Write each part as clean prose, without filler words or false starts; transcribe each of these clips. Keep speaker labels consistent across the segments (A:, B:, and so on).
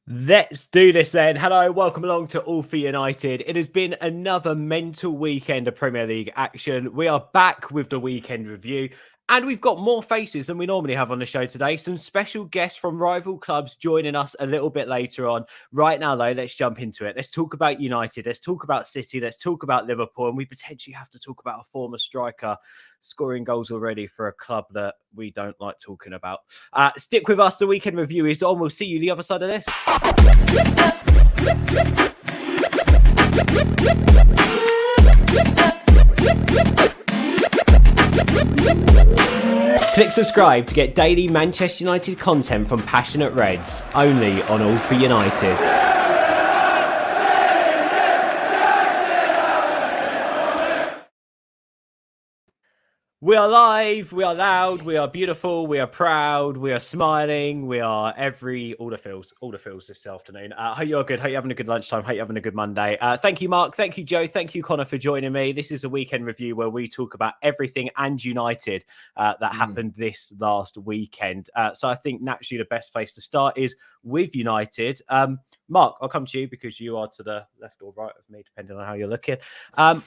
A: Let's do this then. Hello, welcome along to All for United. It has been another mental weekend of Premier League action. We are back with the weekend review, and we've got more faces than we normally have on the show today. Some special guests from rival clubs joining us a little bit later on. Right now, though, let's jump into it. Let's talk about United. Let's talk about City. Let's talk about Liverpool. And we potentially have to talk about a former striker scoring goals already for a club that we don't like talking about. Stick with us. The weekend review is on. We'll see you the other side of this. Click subscribe to get daily Manchester United content from passionate Reds, only on All for United. We are live, we are loud, we are beautiful, we are proud, we are smiling, we are all the feels this afternoon. Hope you're good, hope you're having a good lunchtime, hope you're having a good Monday. Thank you, Mark, thank you, Joe, thank you, Connor, for joining me. This is a weekend review where we talk about everything and United that happened this last weekend. So I think naturally the best place to start is with United. Mark, I'll come to you because you are to the left or right of me, depending on how you're looking.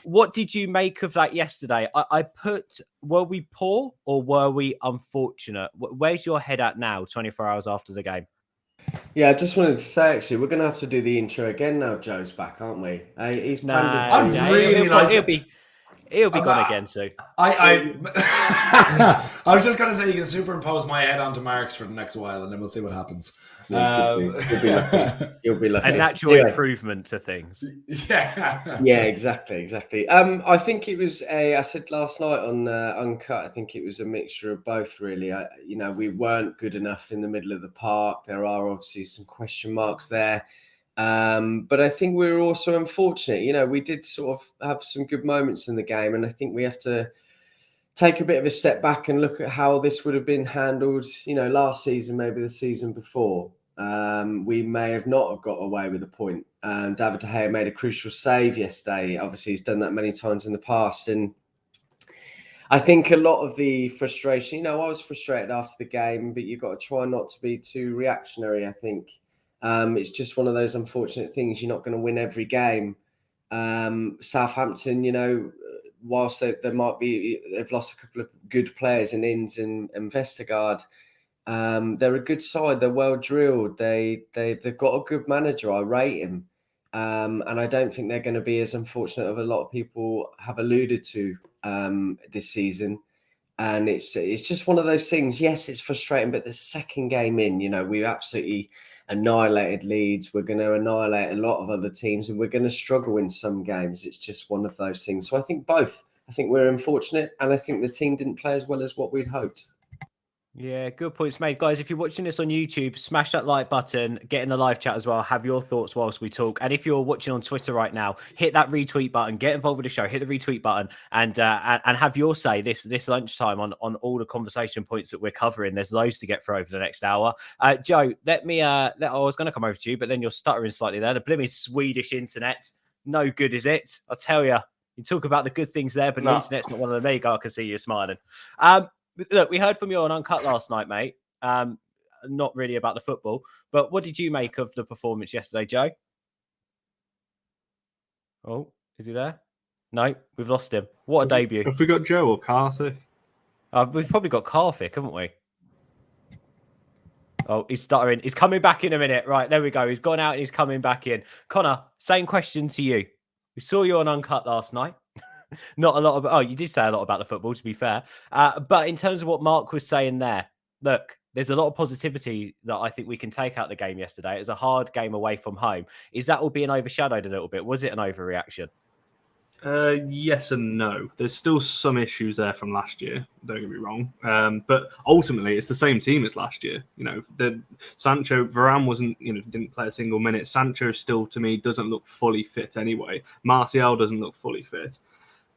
A: What did you make of that yesterday? I put, were we poor or were we unfortunate? Where's your head at now, 24 hours after the game?
B: Yeah, I just wanted to say, actually, we're going to have to do the intro again now. Joe's back, aren't we? He's
A: He'll be gone again soon.
C: I was just going to say you can superimpose my head onto Mark's for the next while and then we'll see what happens.
B: You'll be lucky.
A: A natural improvement to things.
B: Yeah, exactly. I think it was I said last night on Uncut, I think it was a mixture of both, really. We weren't good enough in the middle of the park. There are obviously some question marks there. But I think we were also unfortunate. We did sort of have some good moments in the game, and I think we have to take a bit of a step back and look at how this would have been handled, last season, maybe the season before. We may have not have got away with a point. David De Gea made a crucial save yesterday. Obviously, he's done that many times in the past, and I think a lot of the frustration, I was frustrated after the game, but you've got to try not to be too reactionary, I think. It's just one of those unfortunate things. You're not going to win every game. Southampton, whilst they've lost a couple of good players in Inns and Vestergaard, they're a good side. They're well drilled. They've got a good manager. I rate him. And I don't think they're going to be as unfortunate as a lot of people have alluded to this season. And it's just one of those things. Yes, it's frustrating, but the second game in, we absolutely annihilated Leeds. We're going to annihilate a lot of other teams, and we're going to struggle in some games. It's just one of those things. So I think both. I think we're unfortunate, and I think the team didn't play as well as what we'd hoped.
A: Yeah, good points made. Guys, if you're watching this on YouTube, smash that like button, get in the live chat as well, have your thoughts whilst we talk. And if you're watching on Twitter right now, hit that retweet button, get involved with the show, hit the retweet button, and have your say this lunchtime on all the conversation points that we're covering. There's loads to get through over the next hour. Joe, I was going to come over to you, but then you're stuttering slightly there. The blimmin' Swedish internet, no good, is it? I'll tell you. You talk about the good things there, but the internet's not one of them. There you go, I can see you smiling. Look, we heard from you on Uncut last night, mate. Not really about the football, but what did you make of the performance yesterday, Joe? Oh, is he there? No, we've lost him. What a debut.
D: Have we got Joe or Karthik?
A: We've probably got Karthik, haven't we? Oh, he's stuttering. He's coming back in a minute. Right, there we go. He's gone out and he's coming back in. Connor, same question to you. We saw you on Uncut last night. Not a lot of, you did say a lot about the football, to be fair. But in terms of what Mark was saying there, look, there's a lot of positivity that I think we can take out the game yesterday. It was a hard game away from home. Is that all being overshadowed a little bit? Was it an overreaction?
D: Yes and no. There's still some issues there from last year. Don't get me wrong. But ultimately, it's the same team as last year. Varane wasn't, didn't play a single minute. Sancho still, to me, doesn't look fully fit anyway. Martial doesn't look fully fit.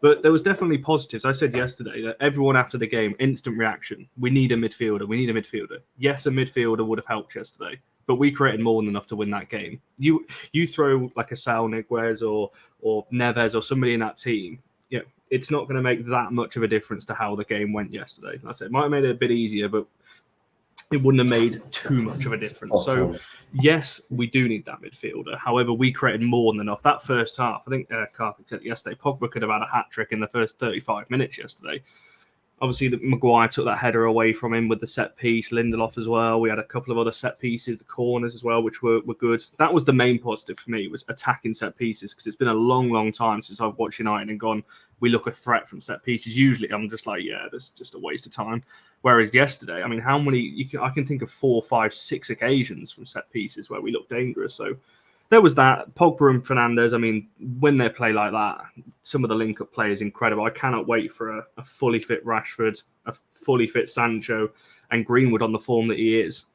D: But there was definitely positives. I said yesterday that everyone after the game, instant reaction. We need a midfielder. Yes, a midfielder would have helped yesterday, but we created more than enough to win that game. You throw like a Sal Niguez or Neves or somebody in that team, it's not going to make that much of a difference to how the game went yesterday. Like I said, it might have made it a bit easier, but it wouldn't have made too much of a difference. So, yes, we do need that midfielder. However, we created more than enough. That first half, I think Carpet said yesterday, Pogba could have had a hat-trick in the first 35 minutes yesterday. Obviously, Maguire took that header away from him with the set piece. Lindelof as well. We had a couple of other set pieces, the corners as well, which were good. That was the main positive for me, was attacking set pieces, because it's been a long, long time since I've watched United and gone, we look a threat from set pieces. Usually, I'm just like, yeah, that's just a waste of time. Whereas yesterday, I mean, how many? I can think of 4, 5, 6 occasions from set pieces where we look dangerous. So there was that. Pogba and Fernandes, I mean, when they play like that, some of the link-up play is incredible. I cannot wait for a fully fit Rashford, a fully fit Sancho, and Greenwood on the form that he is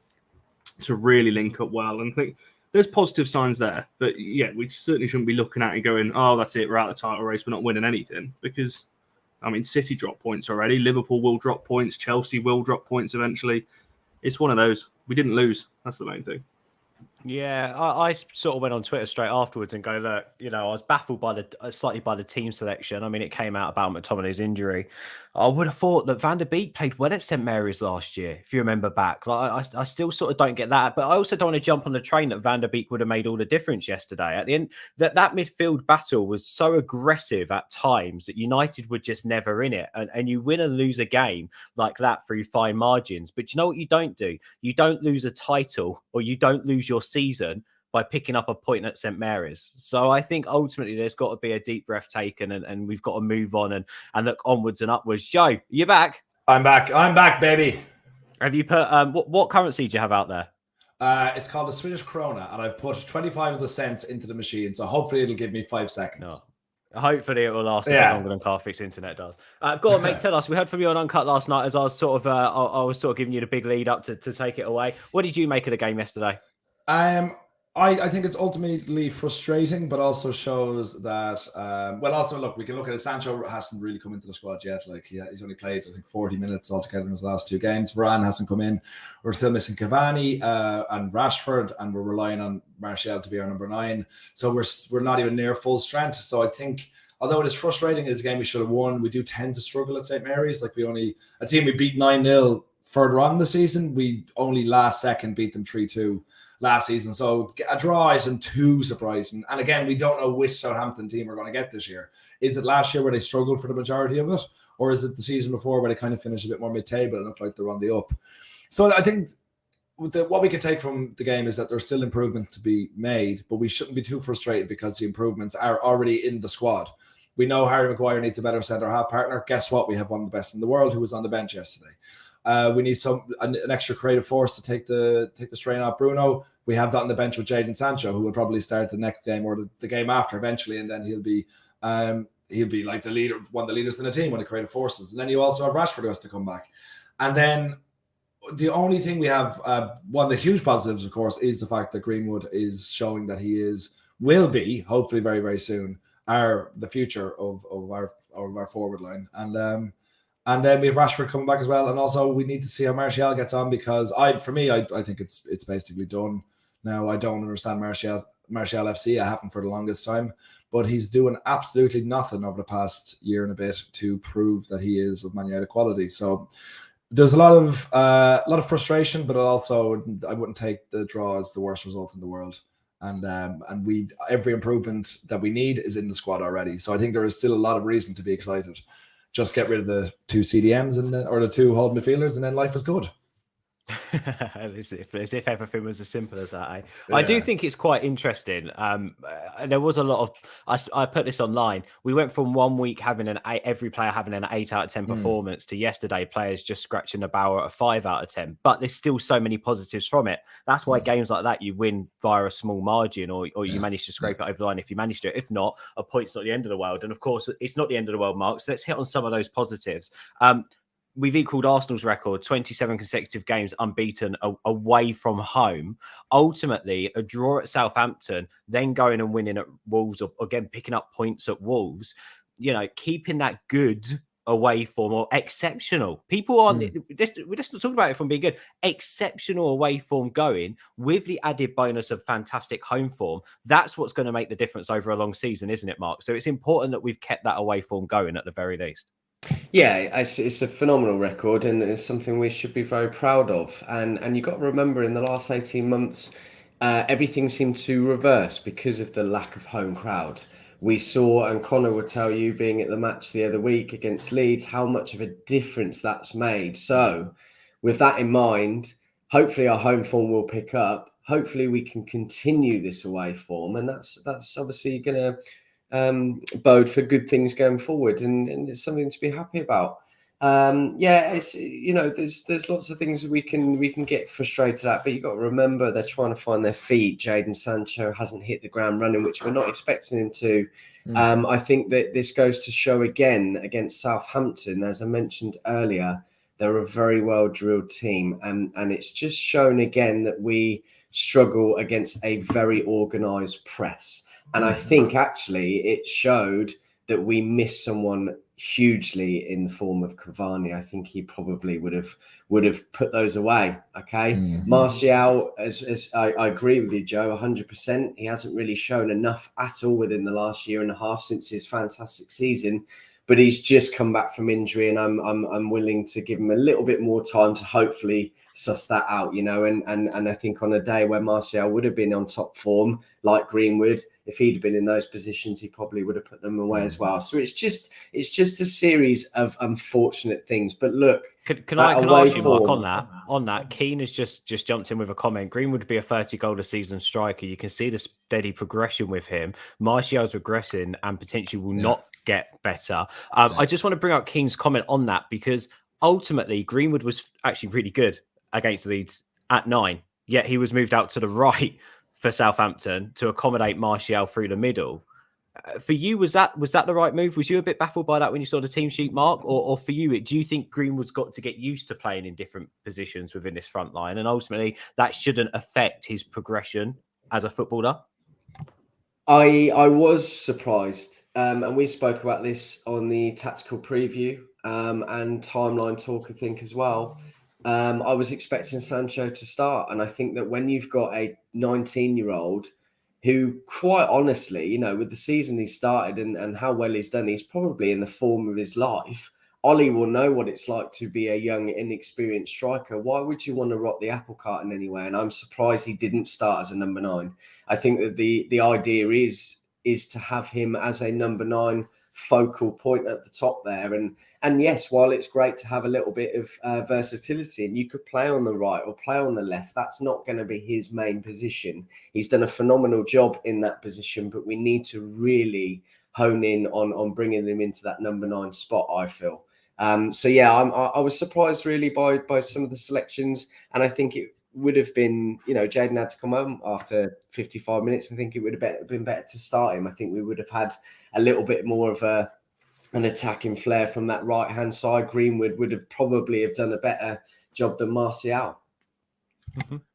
D: to really link up well. And I think there's positive signs there. But, yeah, we certainly shouldn't be looking at it going, oh, that's it, we're out of the title race, we're not winning anything. Because, I mean, City dropped points already. Liverpool will drop points. Chelsea will drop points eventually. It's one of those. We didn't lose. That's the main thing.
A: Yeah, I sort of went on Twitter straight afterwards and go, look, I was baffled by slightly by the team selection. I mean, it came out about McTominay's injury. I would have thought that Van der Beek played well at St Mary's last year, if you remember back. Like, I still sort of don't get that, but I also don't want to jump on the train that Van der Beek would have made all the difference yesterday. At the end, that midfield battle was so aggressive at times that United were just never in it, and you win and lose a game like that through fine margins. But you know what you don't do? You don't lose a title, or you don't lose your season by picking up a point at St Mary's. So I think ultimately there's got to be a deep breath taken, and we've got to move on and look onwards and upwards. Joe, you back?
C: I'm back, baby.
A: Have you put what currency do you have out there?
C: It's called the Swedish krona, and I've put 25 of the cents into the machine, so hopefully it'll give me 5 seconds.
A: No. Hopefully it will last a bit longer than Carfix's internet does. Go on, mate. Tell us. We heard from you on Uncut last night as I was sort of I was sort of giving you the big lead up to take it away. What did you make of the game yesterday?
C: I think it's ultimately frustrating, but also shows that, also, look, we can look at it. Sancho hasn't really come into the squad yet. Like, he's only played, I think, 40 minutes altogether in his last 2 games. Varane hasn't come in. We're still missing Cavani and Rashford, and we're relying on Martial to be our number 9. So we're not even near full strength. So I think, although it is frustrating, it's a game we should have won. We do tend to struggle at St. Mary's. Like, a team we beat 9-0 further on in the season, we only last second beat them 3-2 last season. So a draw isn't too surprising. And again, we don't know which Southampton team we're going to get this year. Is it last year where they struggled for the majority of it? Or is it the season before where they kind of finished a bit more mid-table and looked like they're on the up? So I think what we can take from the game is that there's still improvement to be made, but we shouldn't be too frustrated because the improvements are already in the squad. We know Harry Maguire needs a better centre-half partner. Guess what? We have one of the best in the world who was on the bench yesterday. We need an extra creative force to take the strain off Bruno. We have that on the bench with Jadon Sancho, who will probably start the next game or the game after eventually, and then he'll be like the leader, one of the leaders in the team when the creative forces. And then you also have Rashford who has to come back. And then the only thing we have, one of the huge positives, of course, is the fact that Greenwood is showing that he will be hopefully very, very soon the future of our forward line. And then we have Rashford coming back as well. And also we need to see how Martial gets on, because I think it's basically done now. I don't understand Martial FC. I haven't for the longest time, but he's doing absolutely nothing over the past year and a bit to prove that he is of Man United quality. So there's a lot of frustration, but also I wouldn't take the draw as the worst result in the world. And every improvement that we need is in the squad already. So I think there is still a lot of reason to be excited. Just get rid of the 2 CDMs or the 2 holding midfielders, and then life is good.
A: as if everything was as simple as that. Yeah. I do think it's quite interesting. There was a lot of I put this online. We went from 1 week having every player having an 8 out of 10 performance to yesterday players just scratching the barrel at a 5 out of 10. But there's still so many positives from it. That's why games like that you win via a small margin, or you manage to scrape it over the line if you manage to. If not, a point's not the end of the world. And of course, it's not the end of the world, Mark. So let's hit on some of those positives. We've equaled Arsenal's record, 27 consecutive games unbeaten away from home. Ultimately, a draw at Southampton, then going and winning at Wolves, or again, picking up points at Wolves, keeping that good away form, or exceptional. People aren't, we're just not talking about it from being good, exceptional away form going with the added bonus of fantastic home form. That's what's going to make the difference over a long season, isn't it, Mark? So it's important that we've kept that away form going at the very least.
B: Yeah, it's a phenomenal record, and it's something we should be very proud of. And you've got to remember, in the last 18 months, everything seemed to reverse because of the lack of home crowd. We saw, and Connor would tell you, being at the match the other week against Leeds, how much of a difference that's made. So, with that in mind, hopefully our home form will pick up. Hopefully we can continue this away form, and that's obviously going to bode for good things going forward, and it's something to be happy about. Yeah, it's, there's lots of things that we can get frustrated at, but you've got to remember they're trying to find their feet. Jadon Sancho hasn't hit the ground running, which we're not expecting him to. I think that this goes to show again against Southampton, as I mentioned earlier, they're a very well drilled team, and it's just shown again that we struggle against a very organised press. And I think actually it showed that we missed someone hugely in the form of Cavani. I think he probably would have put those away. Okay, Martial, as I agree with you, Joe, 100%. He hasn't really shown enough at all within the last year and a half since his fantastic season. But he's just come back from injury, and I'm willing to give him a little bit more time to hopefully suss that out, And I think on a day where Martial would have been on top form, like Greenwood, if he'd been in those positions, he probably would have put them away as well. So it's just a series of unfortunate things. But look,
A: can I ask you, Mark, on that? Keane has just jumped in with a comment. Greenwood would be a 30-goal a season striker. You can see the steady progression with him. Martial's regressing and potentially will not get better. I just want to bring out Keane's comment on that, because ultimately Greenwood was actually really good against Leeds at 9, yet he was moved out to the right for Southampton to accommodate Martial through the middle. For you, was that the right move? Was you a bit baffled by that when you saw the team sheet, Mark? Or for you, do you think Greenwood's got to get used to playing in different positions within this front line, and ultimately that shouldn't affect his progression as a footballer?
B: I was surprised, and we spoke about this on the tactical preview and timeline talk, I think, as well. I was expecting Sancho to start, and I think that when you've got a 19-year-old who, quite honestly, with the season he started and how well he's done, he's probably in the form of his life. Ollie will know what it's like to be a young, inexperienced striker. Why would you want to rot the apple cart in any way? And I'm surprised he didn't start as a number 9. I think that the idea is to have him as a number 9 focal point at the top there. And yes, while it's great to have a little bit of versatility, and you could play on the right or play on the left, that's not going to be his main position. He's done a phenomenal job in that position, but we need to really hone in on bringing him into that number 9 spot, I feel. So yeah, I was surprised really by some of the selections, and I think it would have been, Jadon had to come home after 55 minutes. I think it would have been better to start him. I think we would have had a little bit more of an attacking flair from that right-hand side. Greenwood would have probably have done a better job than Martial.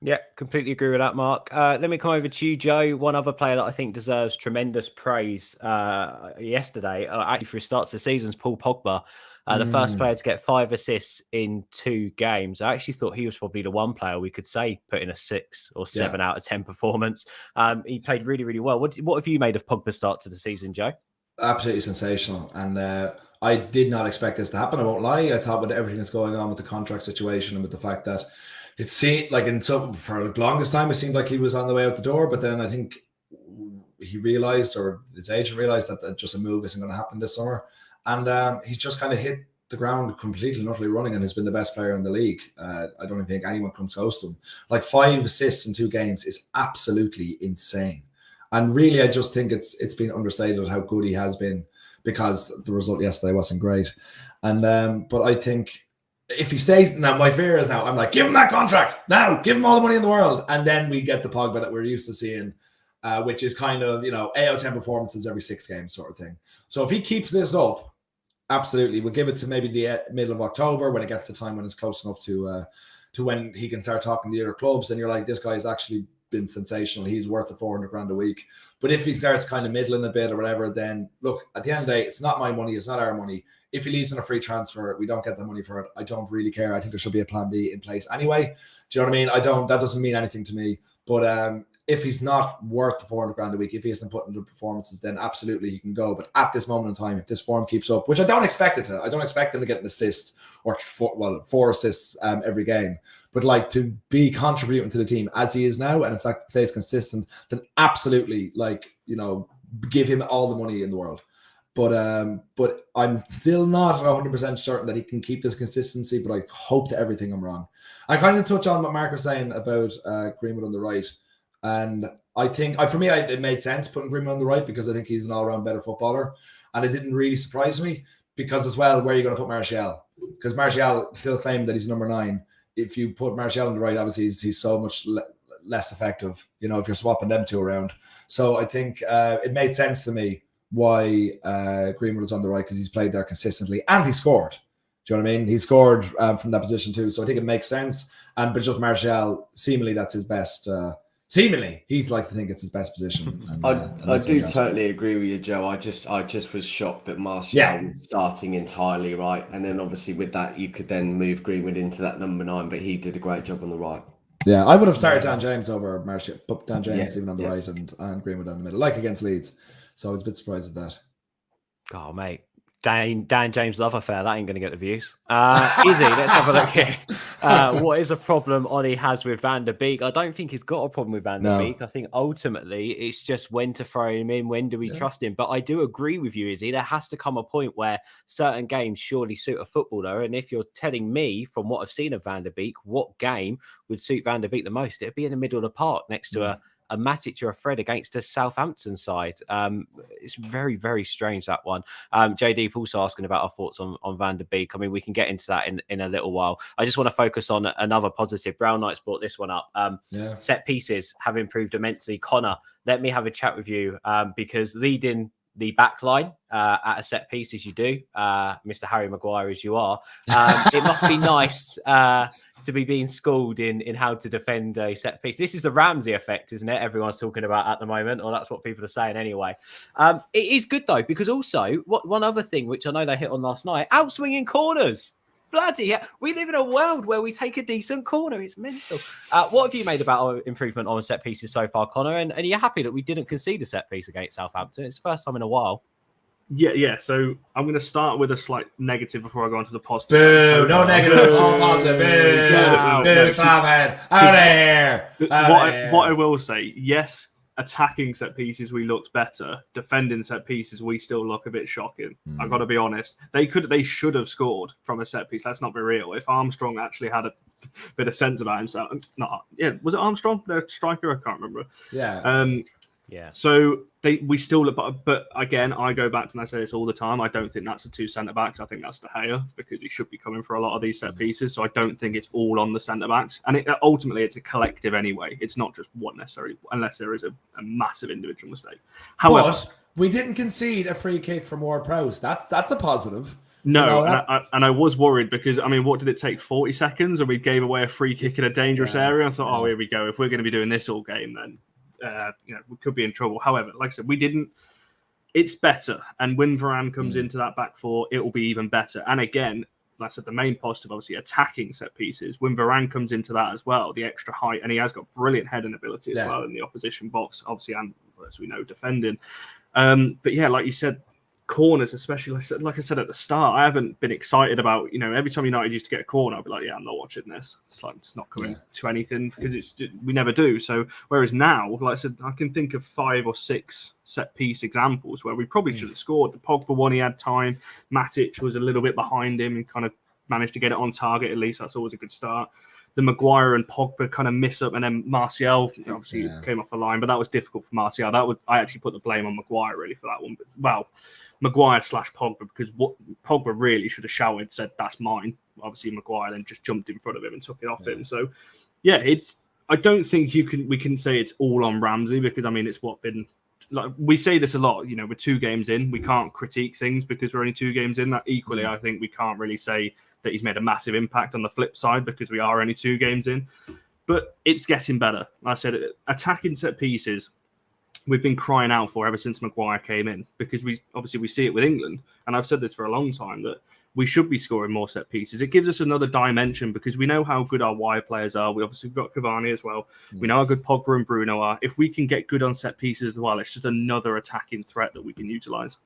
A: Yeah, completely agree with that, Mark. Let me come over to you, Joe. One other player that I think deserves tremendous praise yesterday, actually for his start to the season, is Paul Pogba. The first player to get 5 assists in 2 games. I actually thought he was probably the one player we could say put in a 6 or 7 out of 10 performance. He played really, really well. What have you made of Pogba's start to the season, Joe?
C: Absolutely sensational. And I did not expect this to happen. I won't lie. I thought with everything that's going on with the contract situation and with the fact that it seemed like for the longest time, it seemed like he was on the way out the door. But then I think he realized, or his agent realized, that just a move isn't going to happen this summer. And he's just kind of hit the ground completely and utterly running, and has been the best player in the league. I don't even think anyone comes close to him. Like 5 assists in 2 games is absolutely insane. And really, I just think it's been understated how good he has been, because the result yesterday wasn't great. And but I think if he stays, now my fear is now I'm like, give him that contract now, give him all the money in the world, and then we get the Pogba that we're used to seeing. Which is kind of, 8 out of 10 performances every 6 games sort of thing. So if he keeps this up, absolutely, we'll give it to maybe the middle of October, when it gets to time when it's close enough to when he can start talking to the other clubs, and you're like, this guy's actually been sensational. He's worth the 400 grand a week. But if he starts kind of middling a bit or whatever, then look, at the end of the day, it's not my money, it's not our money. If he leaves on a free transfer, we don't get the money for it. I don't really care. I think there should be a plan B in place anyway. Do you know what I mean? That doesn't mean anything to me. But if he's not worth the 400 grand a week, if he isn't putting the performances, then absolutely he can go. But at this moment in time, if this form keeps up, which I don't expect it to, I don't expect him to get an assist or 4 assists every game. But like to be contributing to the team as he is now, and in fact stays consistent, then absolutely, like, you know, give him all the money in the world. But I'm still not 100% certain that he can keep this consistency. But I hope to everything I'm wrong. I kind of touch on what Mark was saying about Greenwood on the right, and I think for me it made sense putting Greenwood on the right because I think he's an all-round better footballer, and it didn't really surprise me because as well, where are you going to put Martial? Because Martial still claimed that he's number 9. If you put Martial on the right, obviously he's so much less effective, you know, if you're swapping them two around. So I think it made sense to me why Greenwood is on the right, because he's played there consistently and he scored. Do you know what I mean? He scored from that position too. So I think it makes sense. But just Martial, seemingly that's his best. Seemingly, he'd like to think it's his best position. And,
B: I do totally agree with you, Joe. I just was shocked that Martial was starting entirely right, and then obviously with that you could then move Greenwood into that number 9, but he did a great job on the right.
C: Yeah, I would have started Dan James over Martial, put Dan James even on the right and Greenwood down the middle, like against Leeds. So I was a bit surprised at that.
A: Oh, mate. Dan James love affair. That ain't going to get the views. Izzy, let's have a look here. What is a problem Ollie has with Van der Beek? I don't think he's got a problem with Van der Beek. I think ultimately it's just when to throw him in, when do we trust him? But I do agree with you, Izzy. There has to come a point where certain games surely suit a footballer. And if you're telling me from what I've seen of Van der Beek, what game would suit Van der Beek the most, it'd be in the middle of the park next to a Matic or a Fred against a Southampton side. It's very, very strange, that one. JD also asking about our thoughts on Van der Beek. I mean, we can get into that in a little while. I just want to focus on another positive. Brown Knights brought this one up. Set pieces have improved immensely. Connor, let me have a chat with you because leading the back line at a set piece as you do, Mr. Harry Maguire as you are, it must be nice to be being schooled in how to defend a set piece. This is the Ramsey effect, isn't it? Everyone's talking about at the moment, or that's what people are saying anyway. It is good though, because also one other thing, which I know they hit on last night, outswinging corners. Bloody hell. We live in a world where we take a decent corner. It's mental. What have you made about our improvement on set pieces so far, Connor? And are you happy that we didn't concede a set piece against Southampton? It's the first time in a while.
D: Yeah. So I'm going to start with a slight negative before I go on to the positive.
C: Boo! No negative, all positive. Boo! Slamhead! Out of here!
D: What I will say, yes, attacking set pieces we looked better. Defending set pieces we still look a bit shocking. I've got to be honest. They should have scored from a set piece. Let's not be real. If Armstrong actually had a bit of sense about himself, was it Armstrong, the striker? I can't remember.
A: Yeah.
D: So we still look, but again, I go back and I say this all the time. I don't think that's the 2 centre backs. I think that's De Gea, because he should be coming for a lot of these set pieces. So I don't think it's all on the centre backs. And ultimately, it's a collective anyway. It's not just one necessarily, unless there is a massive individual mistake. However,
C: but we didn't concede a free kick from Ward-Prowse. That's a positive.
D: No, and I was worried because, I mean, what did it take? 40 seconds, and we gave away a free kick in a dangerous area. I thought, oh, here we go. If we're going to be doing this all game, then we could be in trouble. However, like I said, we didn't. It's better, and when Varane comes into that back four, it will be even better. And again, like I said, the main positive, obviously, attacking set pieces. When Varane comes into that as well, the extra height, and he has got brilliant heading ability as well in the opposition box, obviously, and as we know, defending. But yeah, like you said, corners, especially like I said at the start, I haven't been excited about, every time United used to get a corner, I'd be like, I'm not watching this. It's like, it's not coming to anything because we never do. So whereas now, like I said, I can think of 5 or 6 set piece examples where we probably should have scored. The Pogba one, he had time. Matic was a little bit behind him and kind of managed to get it on target. At least that's always a good start. The Maguire and Pogba kind of miss up, and then Martial obviously came off the line, but that was difficult for Martial. I actually put the blame on Maguire really for that one. But Maguire/Pogba, because what Pogba really should have shouted, said that's mine. Obviously Maguire then just jumped in front of him and took it off him. So I don't think we can say it's all on Ramsey, because I mean it's we say this a lot, we're 2 games in, we can't critique things because we're only 2 games in. That equally, I think we can't really say that he's made a massive impact on the flip side because we are only 2 games in. But it's getting better. Like I said, attacking set pieces, we've been crying out for ever since Maguire came in, because we see it with England. And I've said this for a long time, that we should be scoring more set pieces. It gives us another dimension because we know how good our wide players are. We obviously got Cavani as well. We know how good Pogba and Bruno are. If we can get good on set pieces as well, it's just another attacking threat that we can utilise.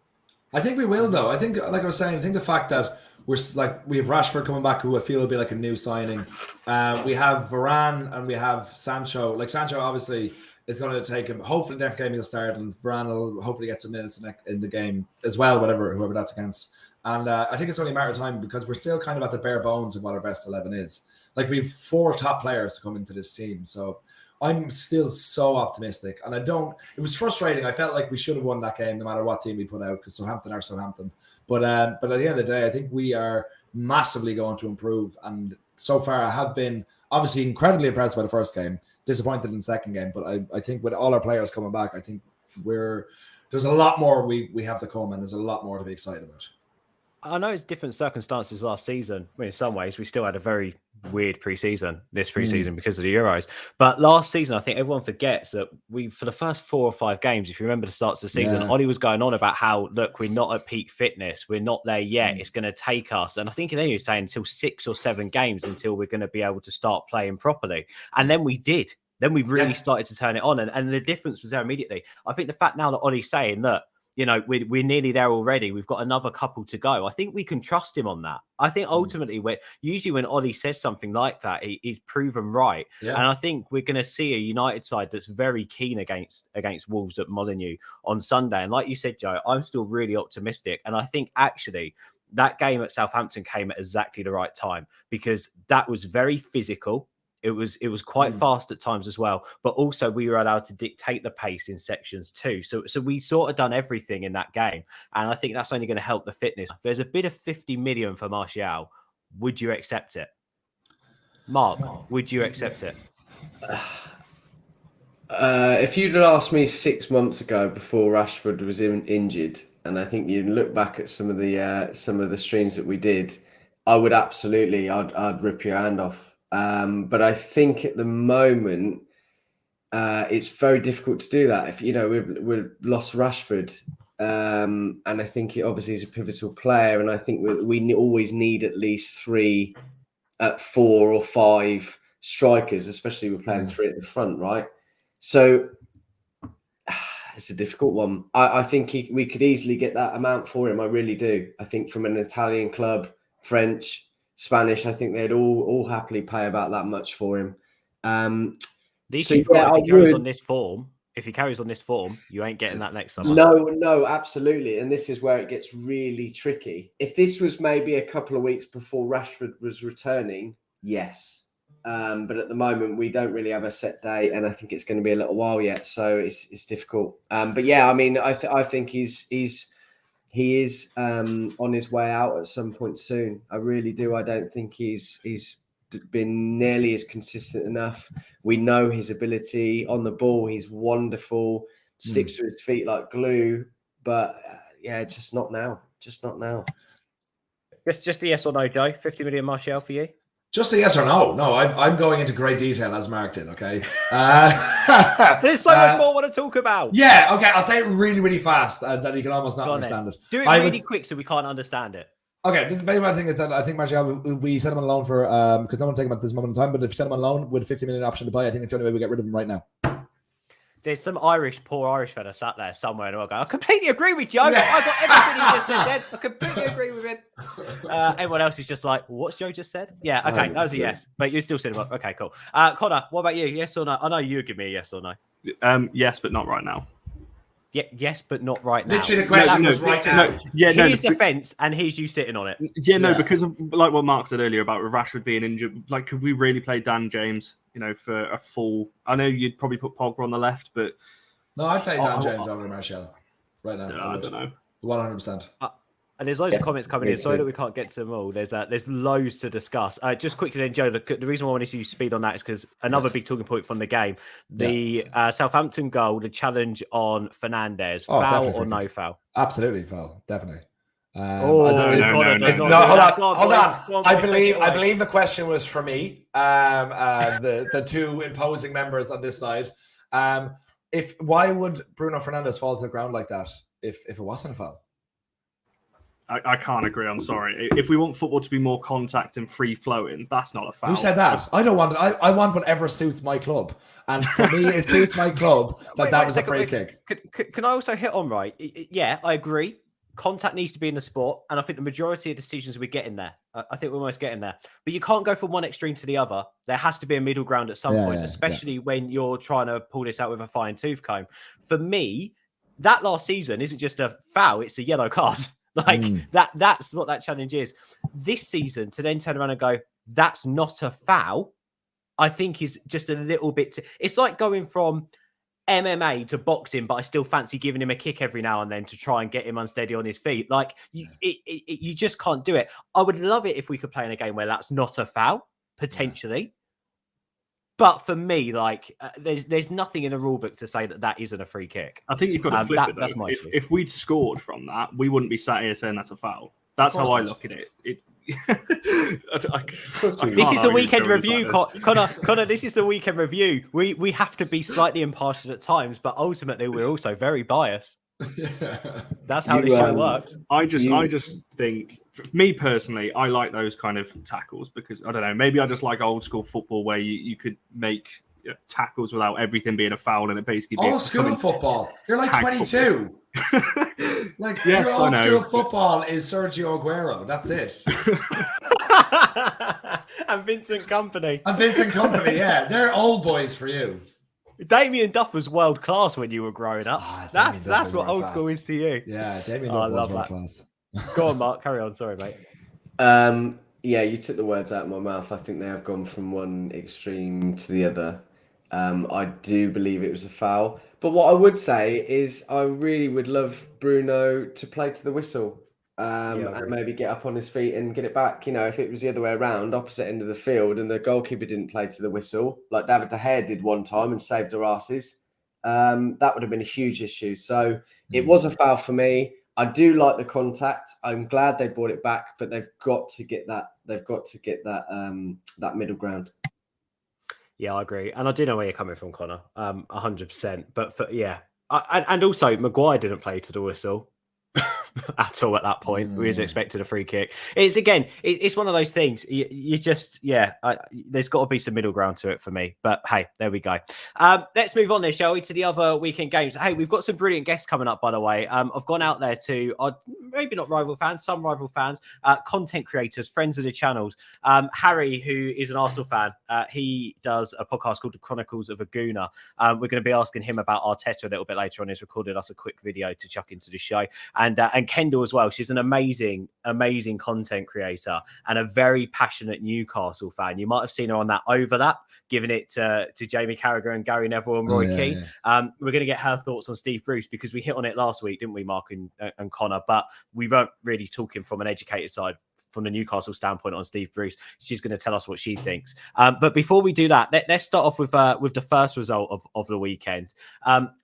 C: I think we will, though. I think, like I was saying, I think the fact that we have Rashford coming back, who I feel will be like a new signing. We have Varane and we have Sancho. Like Sancho, obviously, it's going to take him. Hopefully, next game he'll start, and Varane will hopefully get some minutes in the game as well, whoever that's against. And I think it's only a matter of time because we're still kind of at the bare bones of what our best 11 is. Like we have 4 top players to come into this team, so I'm still so optimistic. And it was frustrating. I felt like we should have won that game no matter what team we put out because Southampton are Southampton. But at the end of the day, I think we are massively going to improve. And so far, I have been obviously incredibly impressed by the first game, disappointed in the second game. But I think with all our players coming back, I think there's a lot more we have to come, and there's a lot more to be excited about.
A: I know it's different circumstances last season. I mean, in some ways, we still had a very weird preseason because of the Euros. But last season, I think everyone forgets that for the first 4 or 5 games, if you remember the starts of the season, Ollie was going on about how, look, we're not at peak fitness. We're not there yet. It's going to take us. And I think then he was saying until 6 or 7 games until we're going to be able to start playing properly. And then we did. Then we really started to turn it on. And the difference was there immediately. I think the fact now that Ollie's saying, look, we're nearly there already. We've got another couple to go. I think we can trust him on that. I think ultimately, when Ollie says something like that, he's proven right. Yeah. And I think we're going to see a United side that's very keen against Wolves at Molineux on Sunday. And like you said, Joe, I'm still really optimistic. And I think actually that game at Southampton came at exactly the right time because that was very physical. It was quite fast at times as well, but also we were allowed to dictate the pace in sections too. So we sort of done everything in that game, and I think that's only going to help the fitness. There's a bid of 50 million for Martial. Would you accept it, Mark? Would you accept it?
B: If you'd asked me 6 months ago before Rashford was injured, and I think you look back at some of the streams that we did, I would absolutely, I'd rip your hand off. But I think at the moment, it's very difficult to do that. If we've lost Rashford, and I think it obviously is a pivotal player, and I think we always need at least 3, 4 or 5 strikers, especially we're playing 3 at the front, right? So it's a difficult one. I think we could easily get that amount for him. I really do. I think from an Italian club, French, Spanish, I think they'd all happily pay about that much for him.
A: If he carries on this form, you ain't getting that next summer.
B: No, absolutely. And this is where it gets really tricky. If this was maybe a couple of weeks before Rashford was returning, yes. But at the moment, we don't really have a set date, and I think it's going to be a little while yet. So it's difficult. But yeah, I mean, I think he is on his way out at some point soon. I really do. I don't think he's been nearly as consistent enough. We know his ability on the ball. He's wonderful, sticks to his feet like glue. But just not now. Just not now.
A: Just a yes or no, Joe. 50 million Martial for you?
C: Just a yes or no. No, I'm going into great detail as Mark did, okay?
A: There's so much more I want to talk about.
C: Yeah, okay. I'll say it really, really fast that you can almost not understand it.
A: Do it really quick so we can't understand it.
C: Okay, the main thing is that I think Martial, we set him on loan for, because no one take him at this moment in time, but if you set him on loan with a 50 million option to buy, I think it's the only way we get rid of him right now.
A: There's some poor Irish fella sat there somewhere, and I'll go, I completely agree with Joe. I got everything he just said then. I completely agree with him. Everyone else is just like, what's Joe just said? Yeah, okay, that was a yes. But you're still sitting up. Okay, cool. Connor, what about you? Yes or no? I know you give me a yes or no.
D: Yes, but not right now.
A: Yeah, yes, but not right now.
C: Literally, the question was right now.
A: Here's the fence, and here's you sitting on it.
D: Because of like what Mark said earlier about Rashford being injured. Like, could we really play Dan James? For a full. I know you'd probably put Pogba on the left, but
C: no, I'd play Dan James over Martial right now.
D: I don't know.
C: 100%.
A: And there's loads of comments coming in. Sorry that we can't get to them all. There's loads to discuss. Just quickly then, Joe, the reason why I wanted to use speed on that is because another big talking point from the game, the Southampton goal, the challenge on Fernandes, foul or no foul?
C: Absolutely foul, definitely.
A: No.
C: Hold on. I believe the question was for me. The two imposing members on this side. Why would Bruno Fernandes fall to the ground like that if it wasn't a foul?
D: I can't agree. I'm sorry. If we want football to be more contact and free flowing, that's not a foul.
C: Who said that? I don't want it. I want whatever suits my club. And for me, it suits my club that was a free kick.
A: Can I also hit on right? Yeah, I agree. Contact needs to be in the sport. And I think the majority of decisions we're getting there. I think we're almost getting there. But you can't go from one extreme to the other. There has to be a middle ground at some point, especially when you're trying to pull this out with a fine tooth comb. For me, that last season isn't just a foul, it's a yellow card. That's what that challenge is. This season, to then turn around and go, that's not a foul, I think is just a little bit... It's like going from MMA to boxing, but I still fancy giving him a kick every now and then to try and get him unsteady on his feet. Like, you just can't do it. I would love it if we could play in a game where that's not a foul, potentially. Yeah. But for me, like, there's nothing in the rule book to say that isn't a free kick.
D: I think you've got to flip it, though. If we'd scored from that, we wouldn't be sat here saying that's a foul. That's how I look at it.
A: This is the weekend review, Connor. This is the weekend review. We have to be slightly impartial at times, but ultimately we're also very biased. That's how the show works.
D: I just think, me personally, I like those kind of tackles because I don't know. Maybe I just like old school football where you could make tackles without everything being a foul and it basically
C: old school football. You're like 22. Like
D: yes,
C: your old school football is Sergio Aguero. That's it.
A: And Vincent Kompany.
C: Yeah, they're old boys for you.
A: Damien Duff was world class when you were growing up. That's what old school is to you.
C: Yeah, Damien Duff was world class.
A: Go on, Mark. Carry on. Sorry, mate.
B: Yeah, you took the words out of my mouth. I think they have gone from one extreme to the other. I do believe it was a foul. But what I would say is I really would love Bruno to play to the whistle and maybe get up on his feet and get it back. You know, if it was the other way around, opposite end of the field, and the goalkeeper didn't play to the whistle, like David De Gea did one time and saved our asses, that would have been a huge issue. So it was a foul for me. I do like the contact. I'm glad they brought it back, but they've got to get that. They've got to get that middle ground.
A: Yeah, I agree, and I do know where you're coming from, Connor. 100%. But and also Maguire didn't play to the whistle at all at that point. We was expected a free kick. It's one of those things. You just there's got to be some middle ground to it for me. But hey, there we go. Let's move on there, shall we, to the other weekend games. Hey, we've got some brilliant guests coming up, by the way. I've gone out there to maybe not rival fans, some rival fans, content creators, friends of the channels. Harry, who is an Arsenal fan, he does a podcast called The Chronicles of a Gooner. We're going to be asking him about Arteta a little bit later on. He's recorded us a quick video to chuck into the show. And Kendall as well. She's an amazing content creator and a very passionate Newcastle fan. You might have seen her on that overlap, giving it to Jamie Carragher and Gary Neville and Roy Keane. Yeah. We're going to get her thoughts on Steve Bruce because we hit on it last week, didn't we, Mark and Connor? But we weren't really talking from an educated side, from the Newcastle standpoint on Steve Bruce. She's going to tell us what she thinks. But before we do that, let's start off with the first result of the weekend.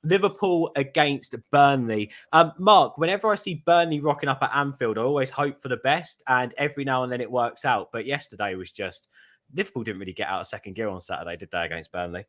A: Liverpool against Burnley. Mark, whenever I see Burnley rocking up at Anfield, I always hope for the best, and every now and then it works out. But yesterday was just... Liverpool didn't really get out of second gear on Saturday, did they, against Burnley?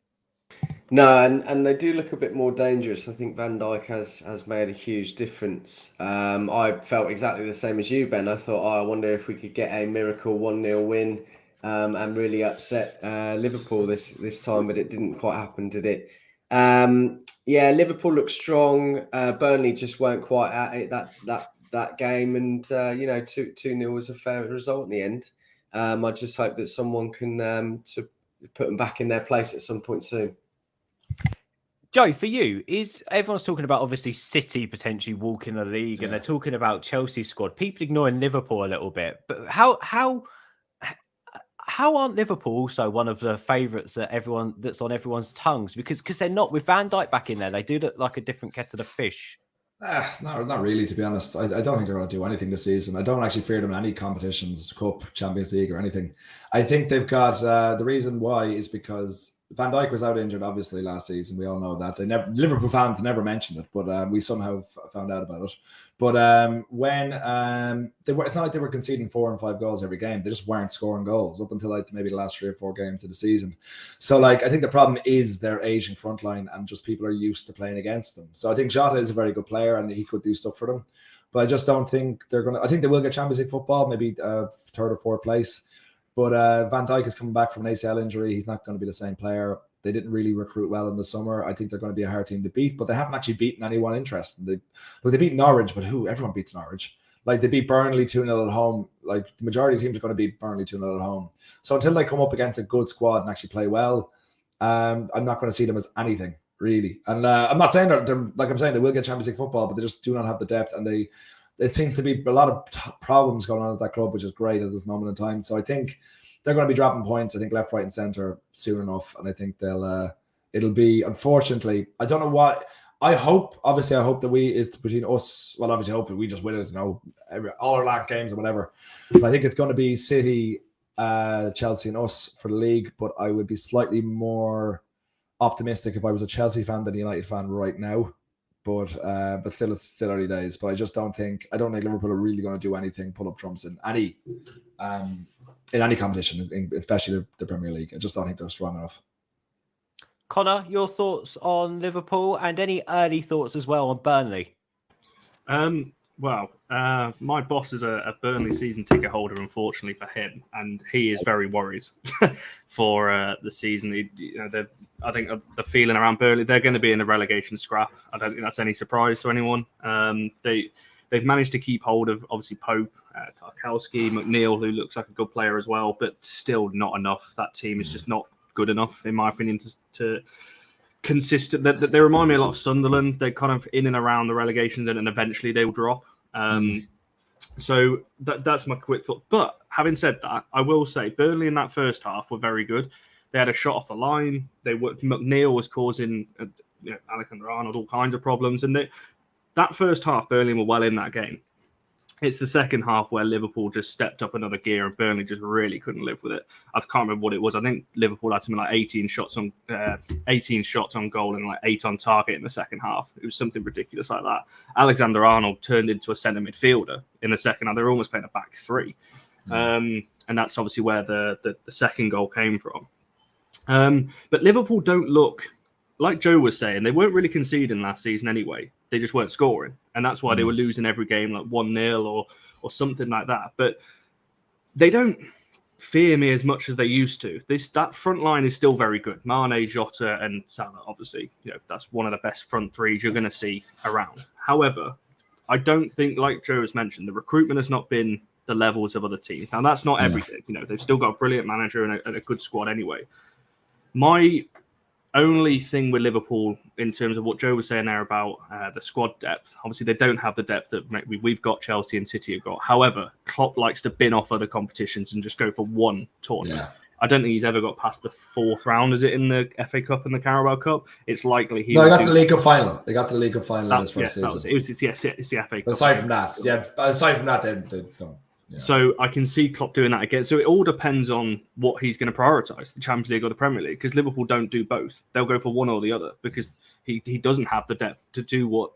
B: No, and they do look a bit more dangerous. I think Van Dijk has made a huge difference. I felt exactly the same as you, Ben. I thought, I wonder if we could get a miracle 1-0 win and really upset Liverpool this time, but it didn't quite happen, did it? Liverpool looked strong. Burnley just weren't quite at it that game, and 2-0 was a fair result in the end. I just hope that someone can to put them back in their place at some point soon.
A: Joe, for you, everyone's talking about obviously City potentially walking the league, and they're talking about Chelsea's squad. People ignoring Liverpool a little bit, but how aren't Liverpool also one of the favourites that's on everyone's tongues? Because they're not, with Van Dijk back in there, they do look like a different kettle of fish.
C: No, not really, to be honest. I don't think they're going to do anything this season. I don't actually fear them in any competitions, Cup, Champions League or anything. I think they've got, the reason why is because Van Dijk was out injured, obviously, last season. We all know that. Liverpool fans never mentioned it, but we somehow found out about it. But when it's not like they were conceding 4 and 5 goals every game. They just weren't scoring goals up until maybe the last 3 or 4 games of the season. So I think the problem is their aging front line, and just people are used to playing against them. So I think Jota is a very good player and he could do stuff for them. but I just don't think they're going to. I think they will get Champions League football, maybe third or fourth place. But Van Dijk is coming back from an ACL injury. He's not going to be the same player. They didn't really recruit well in the summer. I think they're going to be a hard team to beat, but they haven't actually beaten anyone interesting. They beat Norwich, but everyone beats Norwich. Like, they beat Burnley 2-0 at home. Like, the majority of teams are going to beat Burnley 2-0 at home. So until they come up against a good squad and actually play well, I'm not going to see them as anything, really. And I'm not saying they're like I'm saying they will get Champions League football, but they just do not have the depth, and it seems to be a lot of problems going on at that club, which is great at this moment in time. So I think they're going to be dropping points, I think, left, right, and centre soon enough. And I think it'll be, unfortunately, I don't know what. I hope that it's between us. Well, obviously, I hope that we just win it, all our last games or whatever. But I think it's going to be City, Chelsea, and us for the league. But I would be slightly more optimistic if I was a Chelsea fan than a United fan right now. But still, it's still early days. But I just don't think Liverpool are really going to do anything, pull up trumps in any competition, especially the Premier League. I just don't think they're strong enough.
A: Connor, your thoughts on Liverpool and any early thoughts as well on Burnley?
D: My boss is a Burnley season ticket holder, unfortunately for him, and he is very worried for the season. I think the feeling around Burnley, they're going to be in a relegation scrap. I don't think that's any surprise to anyone. They've managed to keep hold of, obviously, Pope, Tarkowski, McNeil, who looks like a good player as well, but still not enough. That team is just not good enough, in my opinion, to consistent. They remind me a lot of Sunderland. They're kind of in and around the relegation zone, and eventually they will drop. So that's my quick thought. But having said that, I will say Burnley in that first half were very good. They had a shot off the line. McNeil was causing Alexander-Arnold all kinds of problems, and that first half, Burnley were well in that game. It's the second half where Liverpool just stepped up another gear and Burnley just really couldn't live with it. I can't remember what it was. I think Liverpool had something like 18 shots on goal and like 8 on target in the second half. It was something ridiculous like that. Alexander-Arnold turned into a centre midfielder in the second half. They were almost playing a back three. And that's obviously where the second goal came from. But Liverpool don't look, like Joe was saying, they weren't really conceding last season anyway. They just weren't scoring. And that's why they were losing every game, like 1-0 or something like that. But they don't fear me as much as they used to. That front line is still very good. Mane, Jota, and Salah, obviously. That's one of the best front threes you're going to see around. However, I don't think, like Joe has mentioned, the recruitment has not been the levels of other teams. Now, that's not everything. They've still got a brilliant manager and a good squad anyway. My only thing with Liverpool, in terms of what Joe was saying there about the squad depth, obviously they don't have the depth that we've got, Chelsea and City have got. However, Klopp likes to bin off other competitions and just go for one tournament. Yeah. I don't think he's ever got past the fourth round, is it, in the FA Cup and the Carabao Cup? It's likely he...
C: No, they got to the League Cup final. They got to the League Cup final in his first season.
D: It's the FA Cup.
C: Aside from that, they don't. Yeah.
D: So I can see Klopp doing that again. So it all depends on what he's going to prioritise, the Champions League or the Premier League, because Liverpool don't do both. They'll go for one or the other because he doesn't have the depth to do what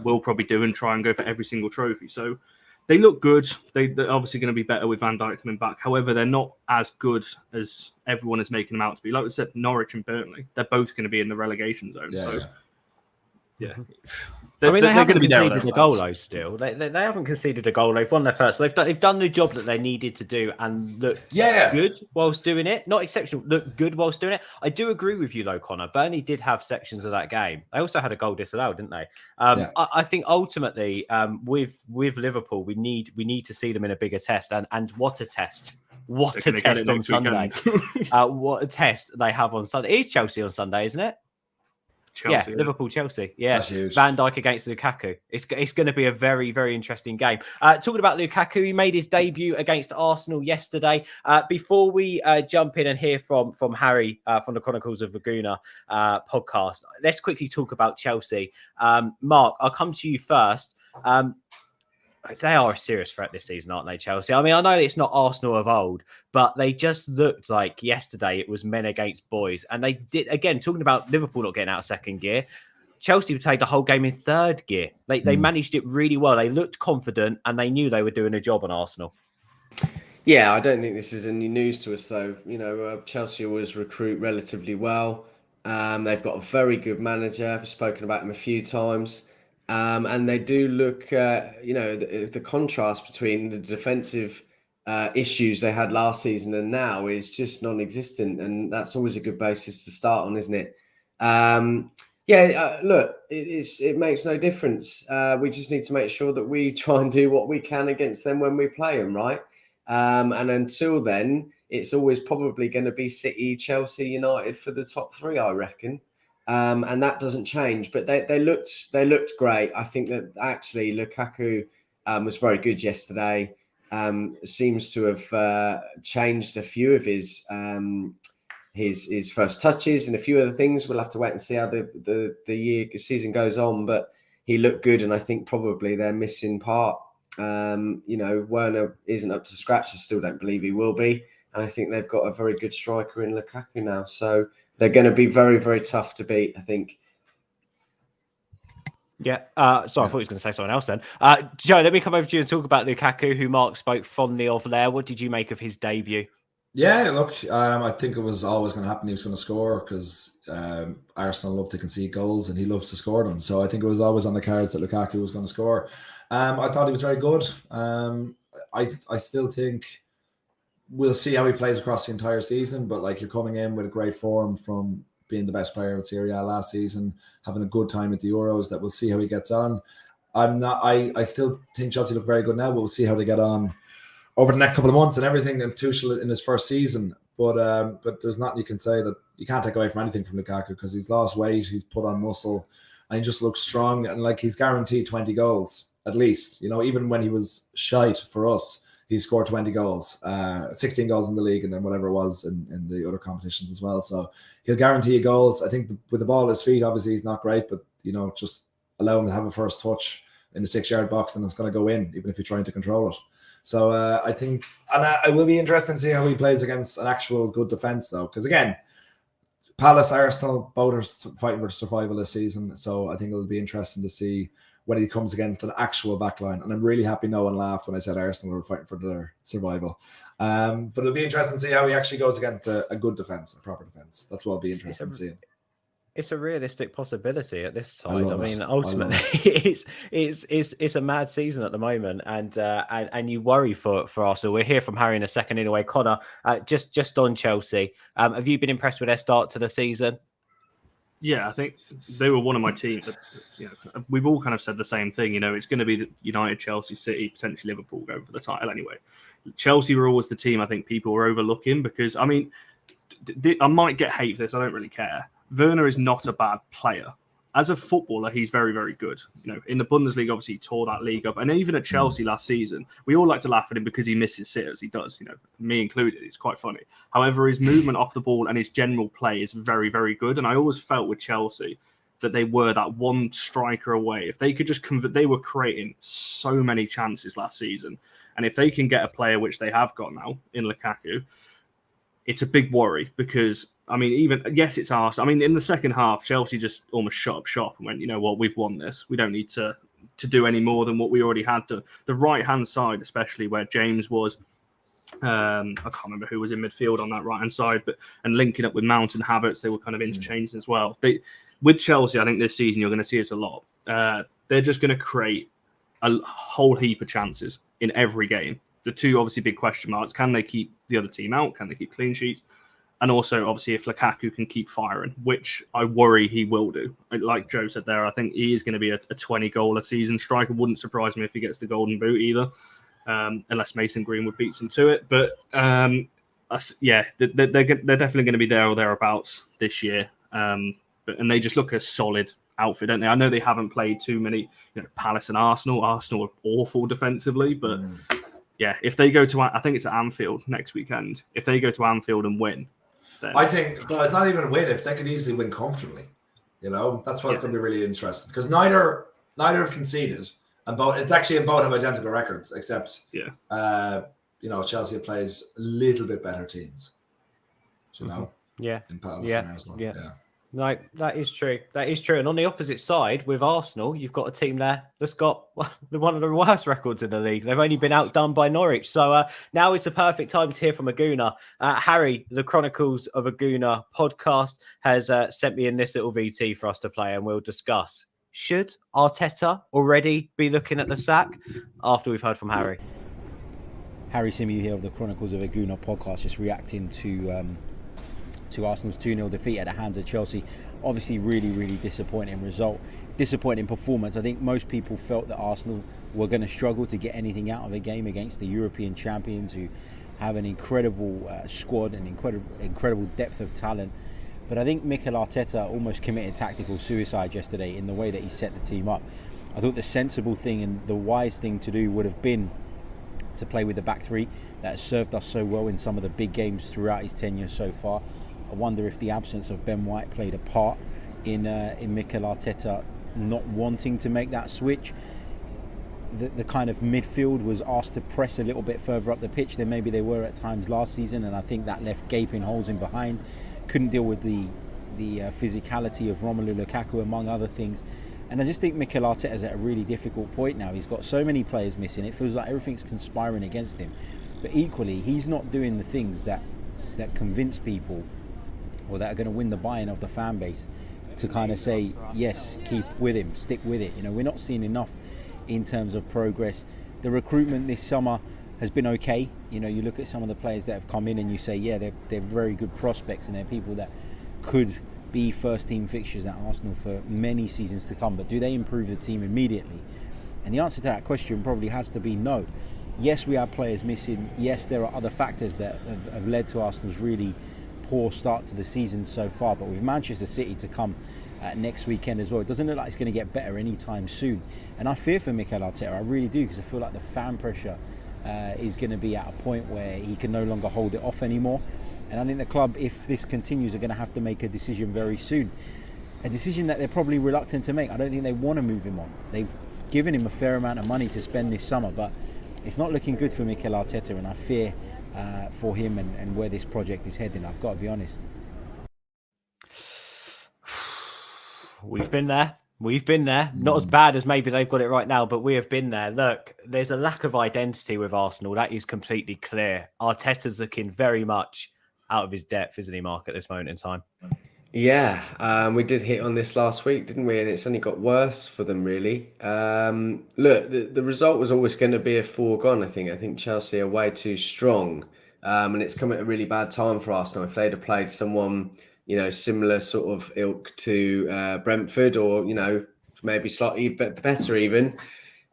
D: we'll probably do and try and go for every single trophy. So they look good. They're obviously going to be better with Van Dijk coming back. However, they're not as good as everyone is making them out to be. Like we said, Norwich and Burnley, they're both going to be in the relegation zone.
A: They haven't conceded a goal, though, still. They haven't conceded a goal. They've won their first. They've done the job that they needed to do and looked good whilst doing it. Not exceptional, looked good whilst doing it. I do agree with you, though, Connor. Burnley did have sections of that game. They also had a goal disallowed, didn't they? I think ultimately, with Liverpool, we need to see them in a bigger test. And what a test. What a test on Sunday. What a test they have on Sunday. It is Chelsea on Sunday, isn't it?
D: Chelsea,
A: Liverpool, Chelsea. Yeah, Van Dijk against Lukaku. It's going to be a very, very interesting game. Talking about Lukaku, he made his debut against Arsenal yesterday. Before we jump in and hear from Harry from the Chronicles of Laguna podcast, let's quickly talk about Chelsea. Mark, I'll come to you first. They are a serious threat this season, aren't they, Chelsea? I mean, I know it's not Arsenal of old, but they just looked like yesterday it was men against boys. And they did, again, talking about Liverpool not getting out of second gear, Chelsea played the whole game in third gear. They managed it really well. They looked confident and they knew they were doing a job on Arsenal.
B: Yeah, I don't think this is any news to us, though. Chelsea always recruit relatively well. They've got a very good manager. I've spoken about him a few times. And they do look, the contrast between the defensive issues they had last season and now is just non-existent, and that's always a good basis to start on, isn't it? Look, it makes no difference. We just need to make sure that we try and do what we can against them when we play them, right? And until then, it's always probably going to be City, Chelsea, United for the top three, I reckon. And that doesn't change. But they looked great. I think that actually Lukaku was very good yesterday. Seems to have changed a few of his first touches and a few other things. We'll have to wait and see how the season goes on. But he looked good, and I think probably their missing part. Werner isn't up to scratch. I still don't believe he will be. And I think they've got a very good striker in Lukaku now. So they're going to be very, very tough to beat, I think.
A: Yeah. Sorry, I thought he was going to say something else then. Joe, let me come over to you and talk about Lukaku, who Mark spoke fondly of there. What did you make of his debut?
C: Yeah, look, I think it was always going to happen. He was going to score because Arsenal love to concede goals and he loves to score them. So I think it was always on the cards that Lukaku was going to score. I thought he was very good. I still think we'll see how he plays across the entire season. But like, you're coming in with a great form from being the best player in Serie A last season, having a good time at the Euros. That we'll see how he gets on. I still think Chelsea look very good now, but we'll see how they get on over the next couple of months and everything. And Tuchel in his first season, but there's nothing you can say that you can't take away from anything from Lukaku, because he's lost weight, he's put on muscle, and he just looks strong, and like he's guaranteed 20 goals at least. Even when he was shite for us, he scored 20 goals, 16 goals in the league, and then whatever it was in the other competitions as well. So he'll guarantee you goals. I think with the ball at his feet, obviously he's not great, but just allow him to have a first touch in the 6-yard box, and it's going to go in, even if you're trying to control it. So I think, and I will be interested to see how he plays against an actual good defence, though, because again, Palace, Arsenal, both are fighting for survival this season. So I think it'll be interesting to see when he comes against an actual backline. And I'm really happy no one laughed when I said Arsenal were fighting for their survival. But it'll be interesting to see how he actually goes against a good defence, a proper defence. That's what I'll be interested in seeing.
A: It's a realistic possibility at this side. I mean, ultimately, it's a mad season at the moment, and you worry for Arsenal. We'll hear from Harry in a second. Anyway, Connor, just on Chelsea, have you been impressed with their start to the season?
D: Yeah, I think they were one of my teams. We've all kind of said the same thing. It's going to be United, Chelsea, City, potentially Liverpool go for the title anyway. Chelsea were always the team I think people were overlooking, because, I mean, I might get hate for this. I don't really care. Werner is not a bad player. As a footballer, he's very, very good. In the Bundesliga, obviously, he tore that league up. And even at Chelsea last season, we all like to laugh at him because he misses sitters. He does, me included. It's quite funny. However, his movement off the ball and his general play is very, very good. And I always felt with Chelsea that they were that one striker away. If they could just convert, they were creating so many chances last season. And if they can get a player, which they have got now in Lukaku, it's a big worry, because, I mean, yes, it's Arsenal. I mean, in the second half, Chelsea just almost shut up shop and went, you know what, we've won this. We don't need to do any more than what we already had to. The right-hand side, especially where James was, I can't remember who was in midfield on that right-hand side, and linking up with Mount and Havertz, they were kind of interchanging as well. With Chelsea, I think this season you're going to see us a lot. They're just going to create a whole heap of chances in every game. The two obviously big question marks: can they keep the other team out? Can they keep clean sheets? And also, obviously, if Lukaku can keep firing, which I worry he will do. Like Joe said there, I think he is going to be a 20-goal a season striker. Wouldn't surprise me if he gets the golden boot either, unless Mason Greenwood beats him to it. But yeah, they're definitely going to be there or thereabouts this year. And they just look a solid outfit, don't they? I know they haven't played too many, Palace and Arsenal. Arsenal are awful defensively, but yeah, if they go to, I think it's at Anfield next weekend. If they go to Anfield and win, then
C: I think, but it's not even a win. If they could easily win comfortably, that's what's going to be really interesting, because neither have conceded, and both have identical records, except Chelsea have played a little bit better teams. In Palace and Arsenal. Yeah.
A: No, that is true. That is true. And on the opposite side, with Arsenal, you've got a team there that's got one of the worst records in the league. They've only been outdone by Norwich. So now is the perfect time to hear from a Gooner. Harry, the Chronicles of a Gooner podcast, has sent me in this little VT for us to play, and we'll discuss Should Arteta already be looking at the sack? After we've heard from Harry.
E: Harry Simew here of the Chronicles of a Gooner podcast, just reacting to Arsenal's 2-0 defeat at the hands of Chelsea. Obviously, really disappointing result, disappointing performance. I think most people felt that Arsenal were going to struggle to get anything out of a game against the European champions, who have an incredible squad and incredible depth of talent. But I think Mikel Arteta almost committed tactical suicide yesterday in the way that he set the team up. I thought the sensible thing and the wise thing to do would have been to play with the back three that has served us so well in some of the big games throughout his tenure so far. I wonder if the absence of Ben White played a part in Mikel Arteta not wanting to make that switch. The kind of midfield was asked to press a little bit further up the pitch than maybe they were at times last season, and I think that left gaping holes in behind. Couldn't deal with the physicality of Romelu Lukaku, among other things. And I just think Mikel Arteta's at a really difficult point now. He's got so many players missing. It feels like everything's conspiring against him. But equally, he's not doing the things that convince people or that are going to win the buy-in of the fan base to kind of say, yes, keep with him, stick with it. You know, we're not seeing enough in terms of progress. The recruitment this summer has been okay. You know, you look at some of the players that have come in and you say, yeah, they're very good prospects and they're people that could be first team fixtures at Arsenal for many seasons to come. But do they improve the team immediately? And the answer to that question probably has to be no. Yes, we have players missing. Yes, there are other factors that have led to Arsenal's really poor start to the season so far. But with Manchester City to come next weekend as well, it doesn't look like it's going to get better anytime soon. And I fear for Mikel Arteta, I really do, because I feel like the fan pressure is going to be at a point where he can no longer hold it off anymore. And I think the club, if this continues, are going to have to make a decision very soon. A decision that they're probably reluctant to make. I don't think they want to move him on. They've given him a fair amount of money to spend this summer, but it's not looking good for Mikel Arteta, and I fear for him and where this project is heading. I've got to be honest.
A: We've been there. Not as bad as maybe they've got it right now, but we have been there. Look, there's a lack of identity with Arsenal. That is completely clear. Arteta's looking very much out of his depth, isn't he, Mark, at this moment in time?
B: Yeah, we did hit on this last week, didn't we? And it's only got worse for them, really. Look, the result was always going to be a foregone, I think. I think Chelsea are way too strong. And it's come at a really bad time for Arsenal. If they'd have played someone, you know, similar sort of ilk to Brentford, or, you know, maybe slightly better even,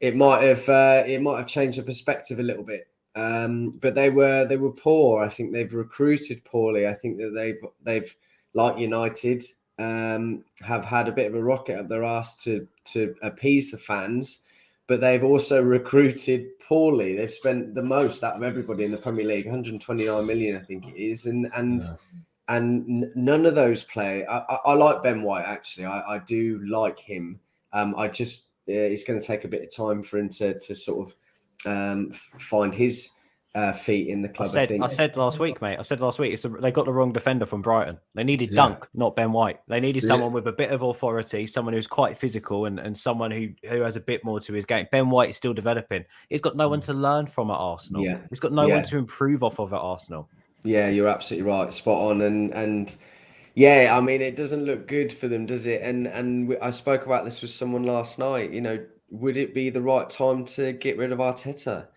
B: it might have changed the perspective a little bit. But they were poor. I think they've recruited poorly. I think that they've like United, have had a bit of a rocket up their arse to appease the fans, but they've also recruited poorly. They've spent the most out of everybody in the Premier League, 129 million, I think it is, and none of those play. I like Ben White, actually. I do like him. It's going to take a bit of time for him to sort of find his feet in the club.
A: I said last week, mate. They got the wrong defender from Brighton. They needed Dunk, not Ben White. They needed someone with a bit of authority, someone who's quite physical, and someone who has a bit more to his game. Ben White is still developing. He's got no one to learn from at Arsenal. Yeah. He's got no one to improve off of at Arsenal. Yeah,
B: you're absolutely right. Spot on. And yeah, I mean, it doesn't look good for them, does it? And I spoke about this with someone last night. You know, would it be the right time to get rid of Arteta?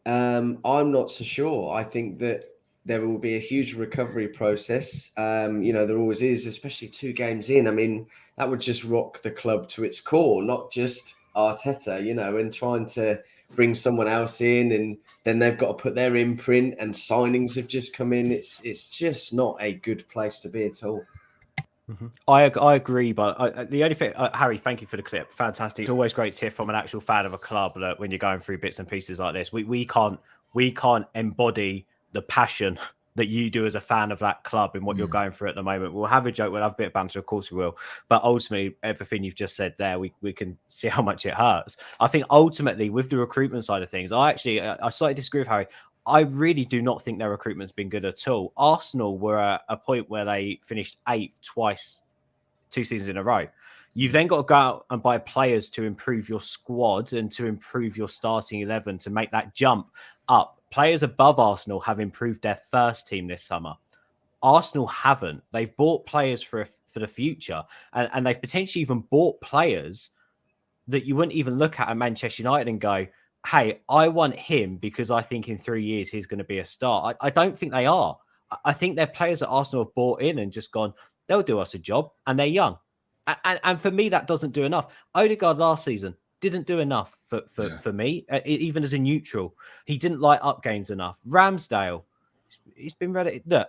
B: I'm not so sure. I think that there will be a huge recovery process. You know, there always is, especially 2 games in. I mean, that would just rock the club to its core, not just Arteta, you know, and trying to bring someone else in, and then they've got to put their imprint, and signings have just come in. It's just not a good place to be at all.
A: Mm-hmm. I agree, but the only thing, Harry, thank you for the clip. Fantastic. It's always great to hear from an actual fan of a club that when you're going through bits and pieces like this, we can't embody the passion that you do as a fan of that club in what you're going through at the moment. We'll have a joke, we'll have a bit of banter, of course we will. But ultimately, everything you've just said there, we can see how much it hurts. I think ultimately, with the recruitment side of things, I slightly disagree with Harry. I really do not think their recruitment's been good at all. Arsenal were at a point where they finished 8th twice, 2 seasons in a row. You've then got to go out and buy players to improve your squad and to improve your starting 11 to make that jump up. Players above Arsenal have improved their first team this summer. Arsenal haven't. They've bought players for the future, and they've potentially even bought players that you wouldn't even look at Manchester United and go, hey, I want him because I think in 3 years he's going to be a star. I don't think they are. I think they're players that Arsenal have bought in and just gone, they'll do us a job, and they're young. And for me, that doesn't do enough. Odegaard last season didn't do enough for me, even as a neutral. He didn't light up games enough. Ramsdale, he's been relegated. Look,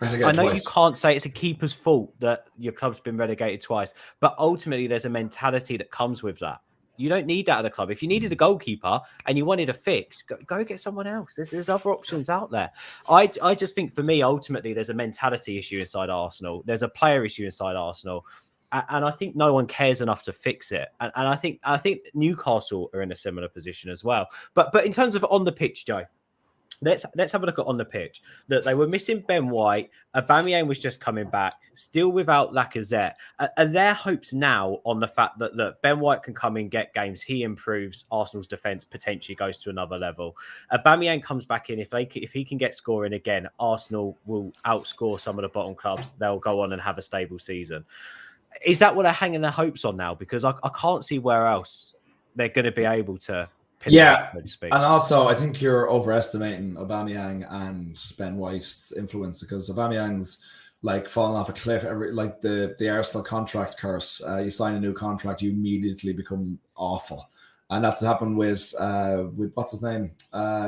A: I know you can't say it's a keeper's fault that your club's been relegated twice, but ultimately there's a mentality that comes with that. You don't need that at a club. If you needed a goalkeeper and you wanted a fix, go get someone else. There's other options out there. I just think for me, ultimately, there's a mentality issue inside Arsenal. There's a player issue inside Arsenal. And I think no one cares enough to fix it. And I think Newcastle are in a similar position as well. But in terms of on the pitch, Joe, let's have a look at on the pitch. That they were missing Ben White. Aubameyang was just coming back, still without Lacazette. And their hopes now on the fact that, look, Ben White can come in, get games, he improves, Arsenal's defence potentially goes to another level. Aubameyang comes back in. If he can get scoring again, Arsenal will outscore some of the bottom clubs. They'll go on and have a stable season. Is that what they're hanging their hopes on now? Because I can't see where else they're going to be able to.
C: Yeah, and also I think you're overestimating Aubameyang and Ben White's influence, because Aubameyang's like falling off a cliff. Like the Arsenal contract curse. You sign a new contract, you immediately become awful, and that's happened with what's his name,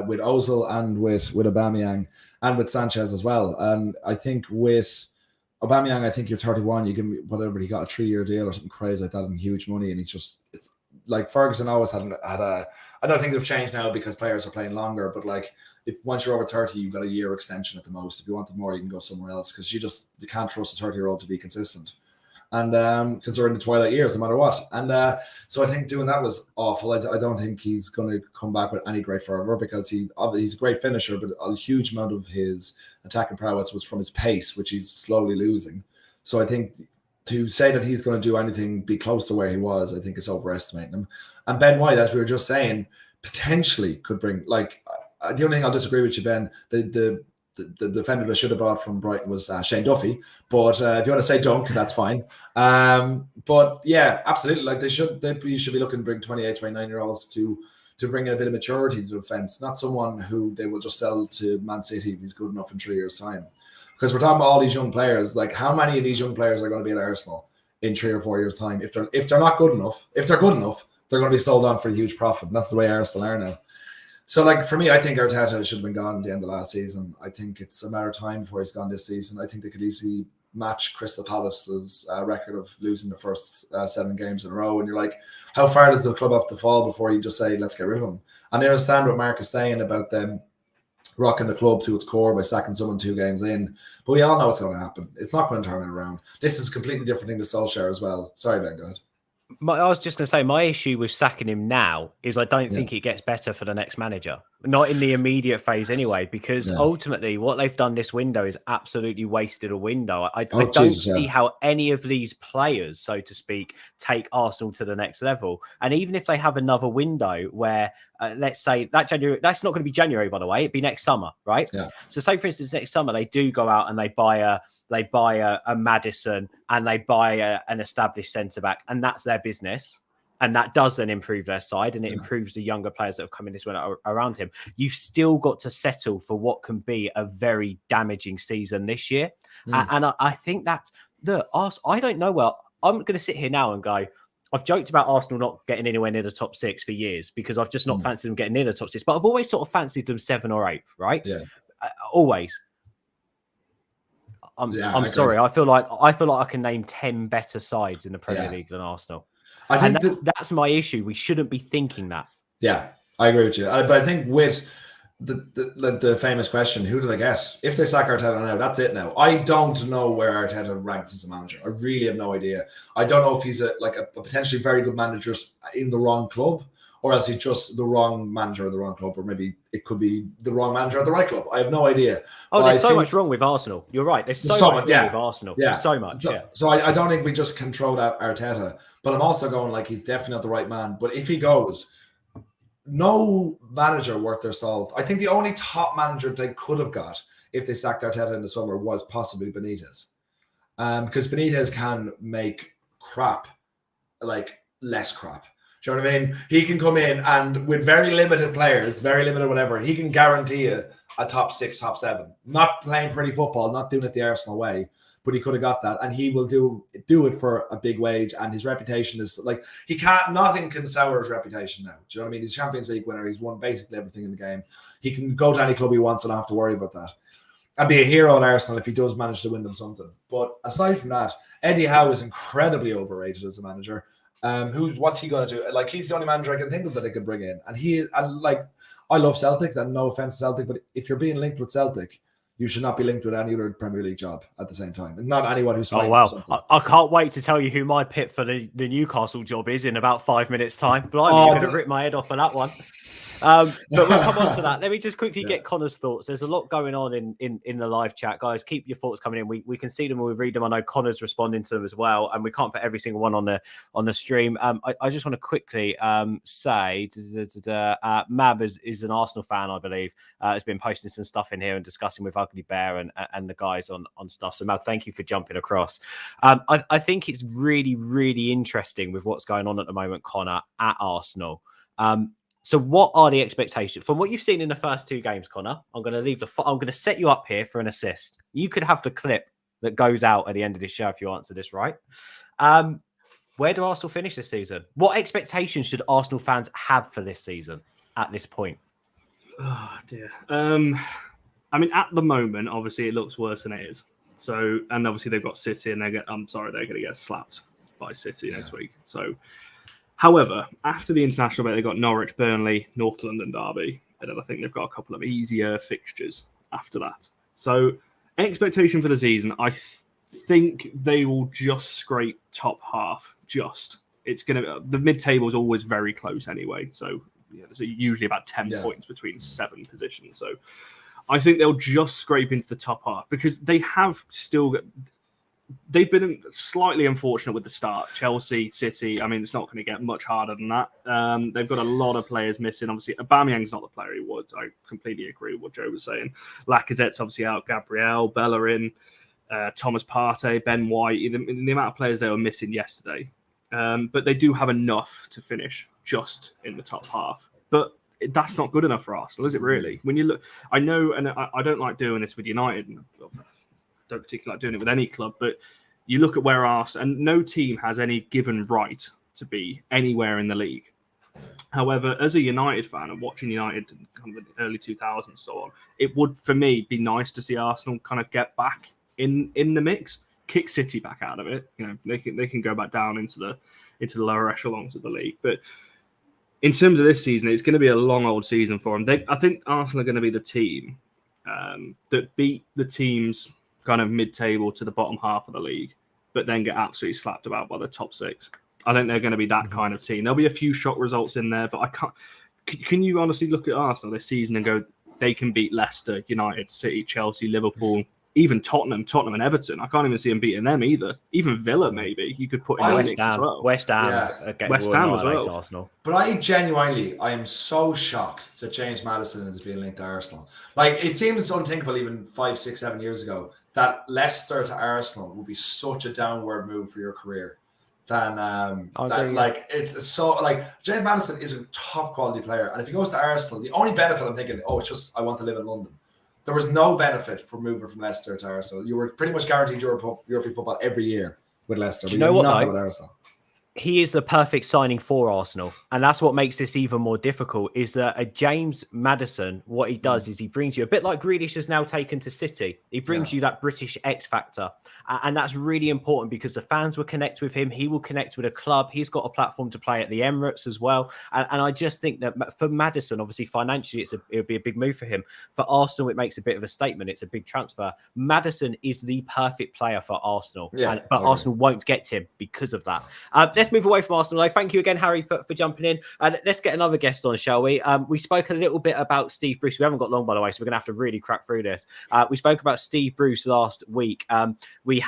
C: with Ozil and with Aubameyang and with Sanchez as well. And I think with Aubameyang, I think you're 31. You give me whatever, he got a 3-year deal or something crazy like that and huge money, and it's like Ferguson always had a. I don't think they've changed now because players are playing longer, but like if once you're over 30, you've got a year extension at the most. If you wanted more, you can go somewhere else, because you can't trust a 30-year-old to be consistent, and because they're in the twilight years no matter what. And so I think doing that was awful. I don't think he's going to come back with any great fervor, because he's a great finisher, but a huge amount of his attacking prowess was from his pace, which he's slowly losing. So I think to say that he's going to do anything be close to where he was, I think is overestimating him. And Ben White, as we were just saying, potentially could bring, like, the only thing I'll disagree with you, Ben, the defender that should have bought from Brighton was Shane Duffy. But if you want to say Dunk, that's fine. But yeah, absolutely. Like you should be looking to bring 28, 29-year-olds to bring in a bit of maturity to the defence, not someone who they will just sell to Man City if he's good enough in 3 years' time. Because we're talking about all these young players. Like, how many of these young players are going to be at Arsenal in 3 or 4 years' time? If they're not good enough, if they're good enough, they're going to be sold on for a huge profit. And that's the way Arsenal are now. So, like, for me, I think Arteta should have been gone at the end of last season. I think it's a matter of time before he's gone this season. I think they could easily match Crystal Palace's record of losing the first 7 games in a row. And you're like, how far does the club have to fall before you just say, let's get rid of him? And I understand what Mark is saying about them rocking the club to its core by sacking someone 2 games in. But we all know what's going to happen. It's not going to turn it around. This is a completely different thing to Solskjaer as well. Sorry, Ben, go ahead.
A: I was just going to say, my issue with sacking him now is I don't think it gets better for the next manager. Not in the immediate phase anyway, because ultimately what they've done this window is absolutely wasted a window. I don't see how any of these players, so to speak, take Arsenal to the next level. And even if they have another window where, let's say that January, that's not going to be January, by the way, it'd be next summer, right? Yeah. So say, for instance, next summer, they do go out and they buy a Maddison and they buy an established centre-back, and that's their business. And that does then improve their side, and it improves the younger players that have come in this winter around him. You've still got to settle for what can be a very damaging season this year. And I think that, look, I don't know. Well, I'm going to sit here now and go, I've joked about Arsenal not getting anywhere near the top 6 for years because I've just not fancied them getting near the top 6. But I've always sort of fancied them 7th or 8th, right? Yeah. Always. I'm sorry. I feel like I can name 10 better sides in the Premier League than Arsenal. I think that's my issue. We shouldn't be thinking that. Yeah,
C: I agree with you. But I think with the famous question, who do they get? If they sack Arteta now, that's it now. I don't know where Arteta ranks as a manager. I really have no idea. I don't know if he's a potentially very good manager in the wrong club, or else he's just the wrong manager in the wrong club, or maybe it could be the wrong manager at the right club. I have no idea.
A: Oh, there's so much wrong with Arsenal. You're right. There's so much wrong with Arsenal. Yeah. There's so much.
C: So I don't think we just can throw that Arteta. But I'm also going like he's definitely not the right man. But if he goes, no manager worth their salt. I think the only top manager they could have got if they sacked Arteta in the summer was possibly Benitez. Because Benitez can make crap like less crap. Do you know what I mean? He can come in and with very limited players, very limited whatever, he can guarantee you a top 6, top 7. Not playing pretty football, not doing it the Arsenal way, but he could have got that, and he will do it for a big wage. And his reputation is like nothing can sour his reputation now. Do you know what I mean? He's Champions League winner. He's won basically everything in the game. He can go to any club he wants and not have to worry about that. And be a hero at Arsenal if he does manage to win them something. But aside from that, Eddie Howe is incredibly overrated as a manager. What's he going to do? Like, he's the only manager I can think of that I could bring in. I love Celtic, and no offense to Celtic, but if you're being linked with Celtic, you should not be linked with any other Premier League job at the same time. And not anyone who's fighting for something.
A: I can't wait to tell you who my pick for the Newcastle job is in about 5 minutes' time. But I'm going to rip my head off for that one. But we'll come on to that. Let me just quickly get Connor's thoughts. There's a lot going on in the live chat, guys. Keep your thoughts coming in. We can see them when we read them. I know Connor's responding to them as well, and we can't put every single one on the stream. I just want to quickly say Mab is an Arsenal fan, I believe. Has been posting some stuff in here and discussing with Ugly Bear and the guys on stuff. So Mab, thank you for jumping across. I think it's really, really interesting with what's going on at the moment, Connor, at Arsenal. So what are the expectations from what you've seen in the first 2 games, Connor? I'm going to set you up here for an assist. You could have the clip that goes out at the end of this show if you answer this right. Where do Arsenal finish this season? What expectations should Arsenal fans have for this season at this point?
D: Oh dear. I mean, at the moment, obviously, it looks worse than it is. So, and obviously, they've got City, and they're going to get slapped by City next week. So. However, after the international break, they've got Norwich, Burnley, North London derby, and then I think they've got a couple of easier fixtures after that. So, expectation for the season, I think they will just scrape top half. It's going to the mid-table is always very close anyway. So, there's usually about 10 points between 7 positions. So, I think they'll just scrape into the top half because they have still got. They've been slightly unfortunate with the start. Chelsea, City, I mean, it's not going to get much harder than that. They've got a lot of players missing. Obviously, Aubameyang's not the player he was. I completely agree with what Joe was saying. Lacazette's obviously out. Gabriel, Bellerin, Thomas Partey, Ben White. The amount of players they were missing yesterday. But they do have enough to finish just in the top half. But that's not good enough for Arsenal, is it really? When you look, I know, and I don't like doing this with United. Don't particularly like doing it with any club, but you look at where Arsenal, and no team has any given right to be anywhere in the league. However, as a United fan and watching United in kind of the early 2000s and so on, it would, for me, be nice to see Arsenal kind of get back in the mix, kick City back out of it. They can go back down into the lower echelons of the league. But in terms of this season, it's going to be a long old season for them. I think Arsenal are going to be the team that beat the teams kind of mid-table to the bottom half of the league, but then get absolutely slapped about by the top 6. I think they're going to be that kind of team. There'll be a few shock results in there, but I can't. Can you honestly look at Arsenal this season and go, they can beat Leicester, United, City, Chelsea, Liverpool, even Tottenham and Everton? I can't even see them beating them either. Even Villa, maybe you could put in the mix as well.
A: West Ham as well. Arsenal.
C: But I am so shocked that James Maddison is being linked to Arsenal. Like, it seems unthinkable even 5, 6, 7 years ago that Leicester to Arsenal would be such a downward move for your career. It's so like James Maddison is a top quality player, and if he goes to Arsenal, the only benefit I'm thinking, it's just I want to live in London. There was no benefit for moving from Leicester to Arsenal. You were pretty much guaranteed European football every year with Leicester.
A: Do you know what?
C: Not with Arsenal.
A: He is the perfect signing for Arsenal. And that's what makes this even more difficult, is that a James Maddison, what he does is he brings you, a bit like Grealish has now taken to City, he brings you that British X factor. And that's really important because the fans will connect with him. He will connect with a club. He's got a platform to play at the Emirates as well. And I just think that for Maddison, obviously financially, it'll be a big move for him. For Arsenal, it makes a bit of a statement. It's a big transfer. Maddison is the perfect player for Arsenal. But Arsenal won't get him because of that. Let's move away from Arsenal. Thank you again, Harry, for jumping in. Let's get another guest on, shall we? We spoke a little bit about Steve Bruce. We haven't got long, by the way, so we're going to have to really crack through this. We spoke about Steve Bruce last week. We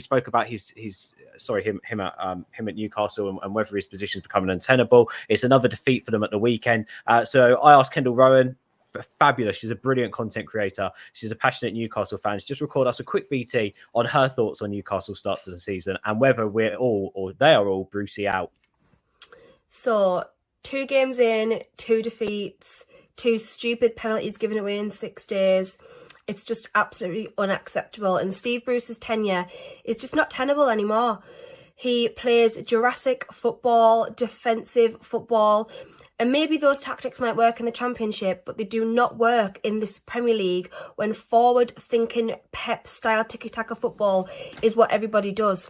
A: spoke about him at Newcastle and whether his position is becoming untenable. It's another defeat for them at the weekend. So I asked Kendall Rowan. Fabulous. She's a brilliant content creator. She's a passionate Newcastle fan. She's just record us a quick VT on her thoughts on Newcastle start to the season and whether we're all, or they are all, Brucey out.
F: So 2 games in, 2 defeats, 2 stupid penalties given away in 6 days. It's just absolutely unacceptable. And Steve Bruce's tenure is just not tenable anymore. He plays Jurassic football, defensive football. And maybe those tactics might work in the Championship, but they do not work in this Premier League when forward-thinking Pep-style tiki-taka football is what everybody does.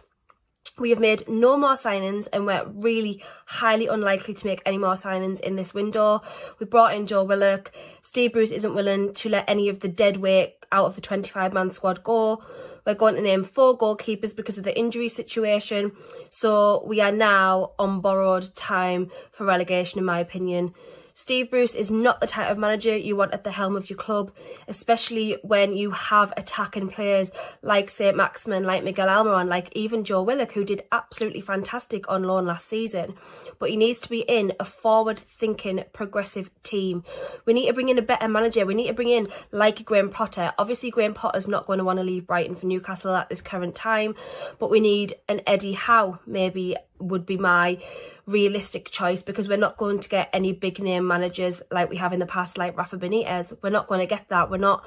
F: We have made no more signings and we're really highly unlikely to make any more signings in this window. We brought in Joe Willock. Steve Bruce isn't willing to let any of the dead weight out of the 25-man squad go. We're going to name 4 goalkeepers because of the injury situation. So we are now on borrowed time for relegation, in my opinion. Steve Bruce is not the type of manager you want at the helm of your club, especially when you have attacking players like St. Maximin, like Miguel Almiron, like even Joe Willock, who did absolutely fantastic on loan last season. But he needs to be in a forward-thinking, progressive team. We need to bring in a better manager. We need to bring in like Graham Potter. Obviously, Graham Potter's not going to want to leave Brighton for Newcastle at this current time, but we need an Eddie Howe, maybe would be my realistic choice, because we're not going to get any big name managers like we have in the past, like Rafa Benitez. We're not going to get that. We're not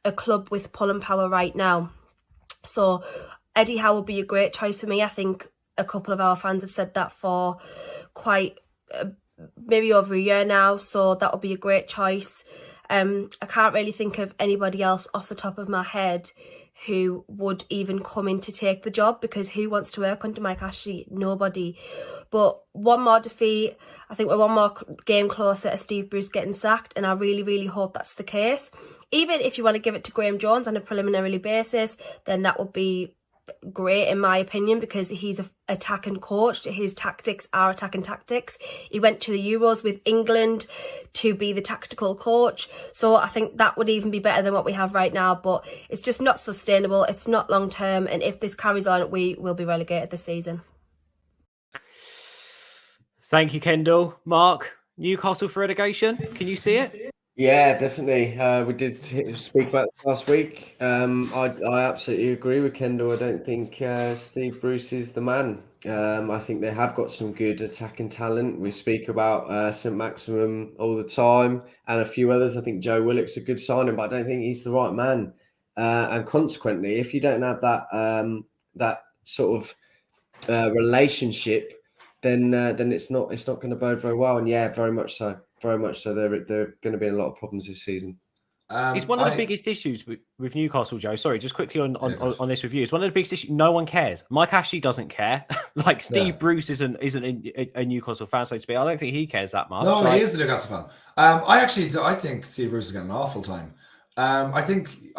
F: a club with pull and power right now. So Eddie Howe would be a great choice for me. I think a couple of our fans have said that for quite maybe over a year now, so that would be a great choice. I can't really think of anybody else off the top of my head who would even come in to take the job, because who wants to work under Mike Ashley? Nobody. But one more defeat, I think we're one more game closer to Steve Bruce getting sacked, and I really, really hope that's the case. Even if you want to give it to Graham Jones on a preliminary basis, then that would be great in my opinion, because he's an attacking coach. His tactics are attacking tactics. He went to the Euros with England to be the tactical coach, so I think that would even be better than what we have right now. But it's just not sustainable, it's not long term, and if this carries on, we will be relegated this season.
A: Thank you, Kendall. Mark, Newcastle for relegation, can you see it?
B: Yeah, definitely. We did speak about it last week. I absolutely agree with Kendall. I don't think Steve Bruce is the man. I think they have got some good attacking talent. We speak about St. Maximum all the time and a few others. I think Joe Willock's a good signing, but I don't think he's the right man. And consequently, if you don't have that sort of relationship, then it's not going to bode very well. And yeah, very much so. Very much so. They're going to be in a lot of problems this season.
A: It's one of the biggest issues with Newcastle, Joe. Sorry, just quickly on this review. It's one of the biggest issues. No one cares. Mike Ashley doesn't care. Like Steve Bruce isn't a Newcastle fan, so to speak. I don't think he cares that much.
C: No, he is a Newcastle fan. I think Steve Bruce is getting an awful time. I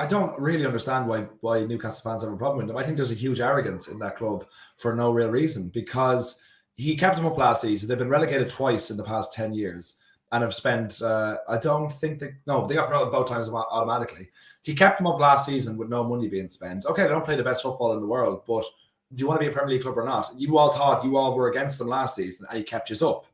C: don't really understand why Newcastle fans have a problem with him. I think there's a huge arrogance in that club for no real reason, because he kept them up last season. They've been relegated twice in the past 10 years. And have spent, they got promoted both times automatically. He kept them up last season with no money being spent. Okay, they don't play the best football in the world, but do you want to be a Premier League club or not? You all thought you all were against them last season, and he kept you up.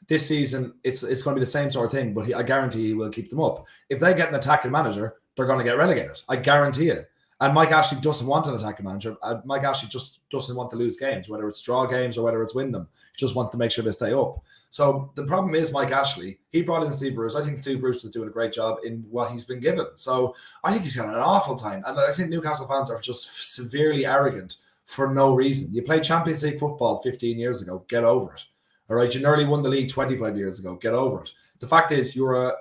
C: This season, it's going to be the same sort of thing, but I guarantee he will keep them up. If they get an attacking manager, they're going to get relegated. I guarantee it. And Mike Ashley doesn't want an attacking manager. Mike Ashley just doesn't want to lose games, whether it's draw games or whether it's win them. He just wants to make sure they stay up. So the problem is Mike Ashley. He brought in Steve Bruce. I think Steve Bruce is doing a great job in what he's been given. So I think he's got an awful time. And I think Newcastle fans are just severely arrogant for no reason. You played Champions League football 15 years ago. Get over it. All right, you nearly won the league 25 years ago. Get over it. The fact is, you're a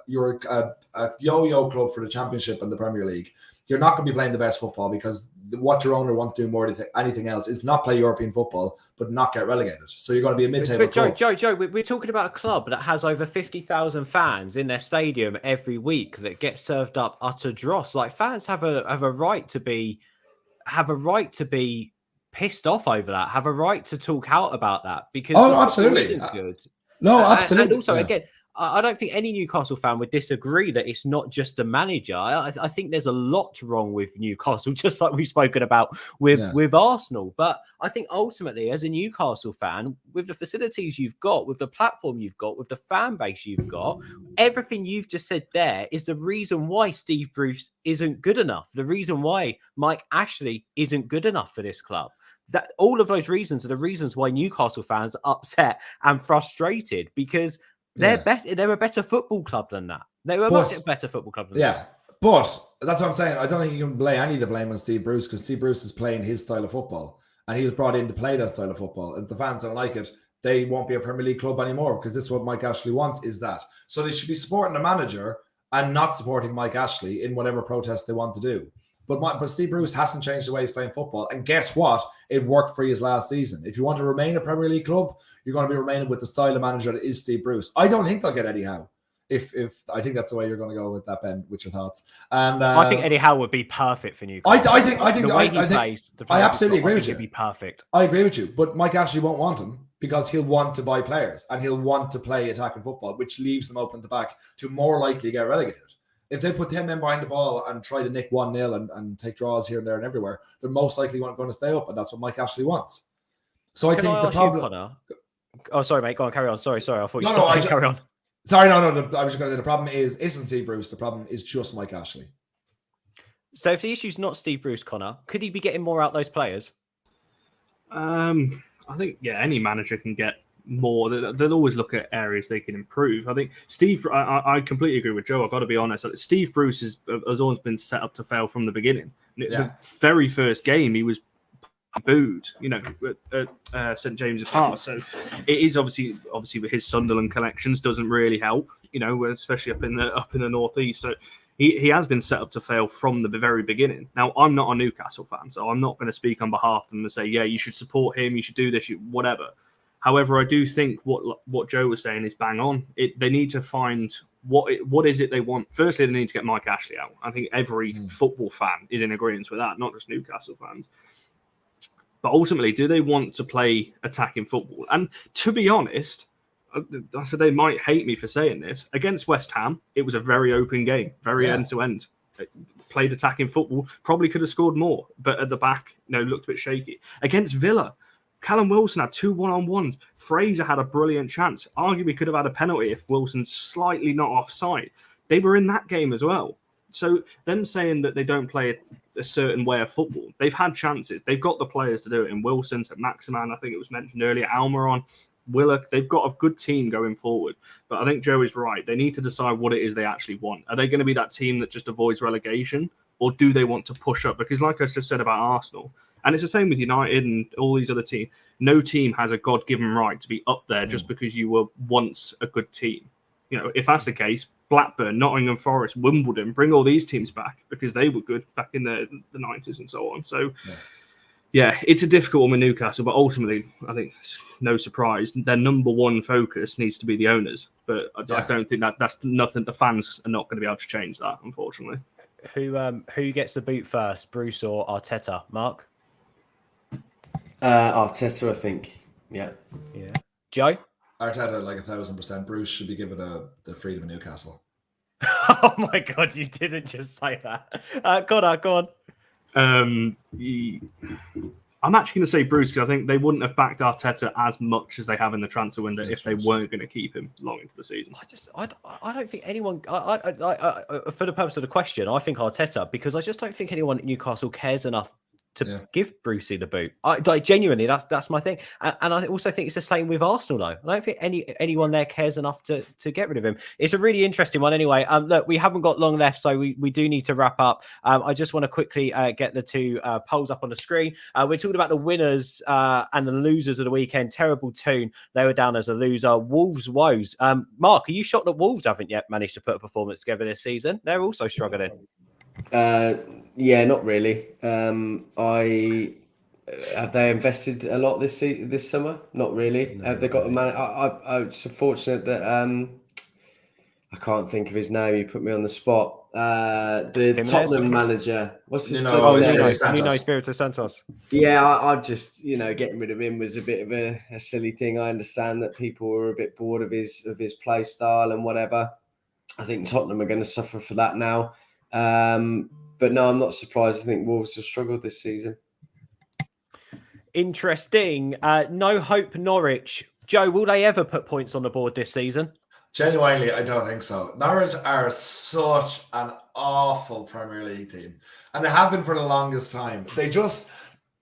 C: yo-yo club for the Championship and the Premier League. You're not going to be playing the best football, because what your owner wants to do more than anything else is not play European football, but not get relegated. So you're going to be a mid-table club.
A: Joe, we're talking about a club that has over 50,000 fans in their stadium every week that get served up utter dross. Like, fans have a right to be pissed off over that. Have a right to talk out about that, because
C: absolutely
A: isn't good.
C: No, absolutely.
A: And also, again, I don't think any Newcastle fan would disagree that it's not just the manager. I think there's a lot wrong with Newcastle, just like we've spoken about with Arsenal. But I think ultimately, as a Newcastle fan, with the facilities you've got, with the platform you've got, with the fan base you've got, everything you've just said there is the reason why Steve Bruce isn't good enough. The reason why Mike Ashley isn't good enough for this club. That all of those reasons are the reasons why Newcastle fans are upset and frustrated, because they're better. They're a better football club than that. They're a much better football club than that.
C: But that's what I'm saying. I don't think you can lay any of the blame on Steve Bruce, because Steve Bruce is playing his style of football, and he was brought in to play that style of football. And if the fans don't like it, they won't be a Premier League club anymore, because this is what Mike Ashley wants, is that. So they should be supporting the manager and not supporting Mike Ashley in whatever protest they want to do. But Steve Bruce hasn't changed the way he's playing football. And guess what? It worked for his last season. If you want to remain a Premier League club, you're going to be remaining with the style of manager that is Steve Bruce. I don't think they'll get Eddie Howe. If I think that's the way you're going to go with that, Ben, with your thoughts. And
A: I think Eddie Howe would be perfect for Newcastle.
C: I think
A: the way he plays,
C: I absolutely agree with you.
A: He'd be perfect.
C: I agree with you. But Mike Ashley won't want him, because he'll want to buy players and he'll want to play attacking football, which leaves them open at the back to more likely get relegated. If they put 10 men behind the ball and try to nick 1-0 and take draws here and there and everywhere, they're most likely going to stay up, and that's what Mike Ashley wants. So I think the problem.
A: Connor? Oh, sorry, mate. Go on, carry on. Sorry. I thought you
C: stopped.
A: Carry on.
C: Sorry, no. I was just going to say the problem isn't Steve Bruce. The problem is just Mike Ashley.
A: So if the issue's not Steve Bruce, Connor, could he be getting more out of those players?
D: I think any manager can get more. They'll always look at areas they can improve. I think I completely agree with Joe. I've got to be honest. Steve Bruce has always been set up to fail from the beginning. The very first game, he was booed, at St James's Park. So it is obviously with his Sunderland connections doesn't really help, especially up in the northeast. So he has been set up to fail from the very beginning. Now, I'm not a Newcastle fan, so I'm not going to speak on behalf of them and say, you should support him, you should do this, whatever. However, I do think what Joe was saying is bang on. They need to find what is it they want. Firstly, they need to get Mike Ashley out. I think every football fan is in agreement with that, not just Newcastle fans. But ultimately, do they want to play attacking football? And to be honest, I said they might hate me for saying this. Against West Ham, it was a very open game, very end-to-end. Played attacking football, probably could have scored more, but at the back, looked a bit shaky. Against Villa, Callum Wilson had 2 1-on-1s. Fraser had a brilliant chance. Arguably could have had a penalty if Wilson's slightly not offside. They were in that game as well. So them saying that they don't play a certain way of football, they've had chances. They've got the players to do it in Wilson, Maximan, I think it was mentioned earlier, Almiron, Willock. They've got a good team going forward. But I think Joe is right. They need to decide what it is they actually want. Are they going to be that team that just avoids relegation? Or do they want to push up? Because like I just said about Arsenal, and it's the same with United and all these other teams. No team has a God-given right to be up there just because you were once a good team. If that's the case, Blackburn, Nottingham Forest, Wimbledon, bring all these teams back because they were good back in the 90s and so on. So, it's a difficult one with Newcastle, but ultimately, I think no surprise, their number one focus needs to be the owners. But I don't think that's nothing. The fans are not going to be able to change that, unfortunately.
A: Who gets the boot first, Bruce or Arteta? Mark?
B: Arteta, I think. Yeah.
A: Joe?
C: Arteta, 1,000%. Bruce should be given the freedom of Newcastle.
A: Oh my God, you didn't just say that. Connor, go on.
D: I'm actually going to say Bruce, because I think they wouldn't have backed Arteta as much as they have in the transfer window if they weren't going to keep him long into the season.
A: I don't think anyone, for the purpose of the question, I think Arteta, because I just don't think anyone at Newcastle cares enough to give Brucey the boot. Genuinely, that's my thing. And I also think it's the same with Arsenal, though. I don't think anyone there cares enough to get rid of him. It's a really interesting one anyway. Look, we haven't got long left, so we do need to wrap up. I just want to quickly get the two polls up on the screen. We're talking about the winners and the losers of the weekend. Terrible Toon, they were down as a loser. Wolves woes. Mark, are you shocked that Wolves haven't yet managed to put a performance together this season? They're also struggling.
B: Not really. Have they invested a lot this summer? Not really.
C: No,
B: have they got a man? I'm so fortunate that I can't think of his name. You put me on the spot. the
A: Jimenez?
B: Tottenham manager. What's his
C: Nuno-
B: name?
C: Oh,
A: Nuno
C: Nuno Santos.
A: Espirito Santos.
B: Yeah, I just, getting rid of him was a bit of a silly thing. I understand that people were a bit bored of his play style and whatever. I think Tottenham are going to suffer for that now. But no, I'm not surprised. I think Wolves have struggled this season.
A: Interesting. No hope Norwich. Joe, will they ever put points on the board this season?
C: Genuinely, I don't think so. Norwich are such an awful Premier League team, and they have been for the longest time.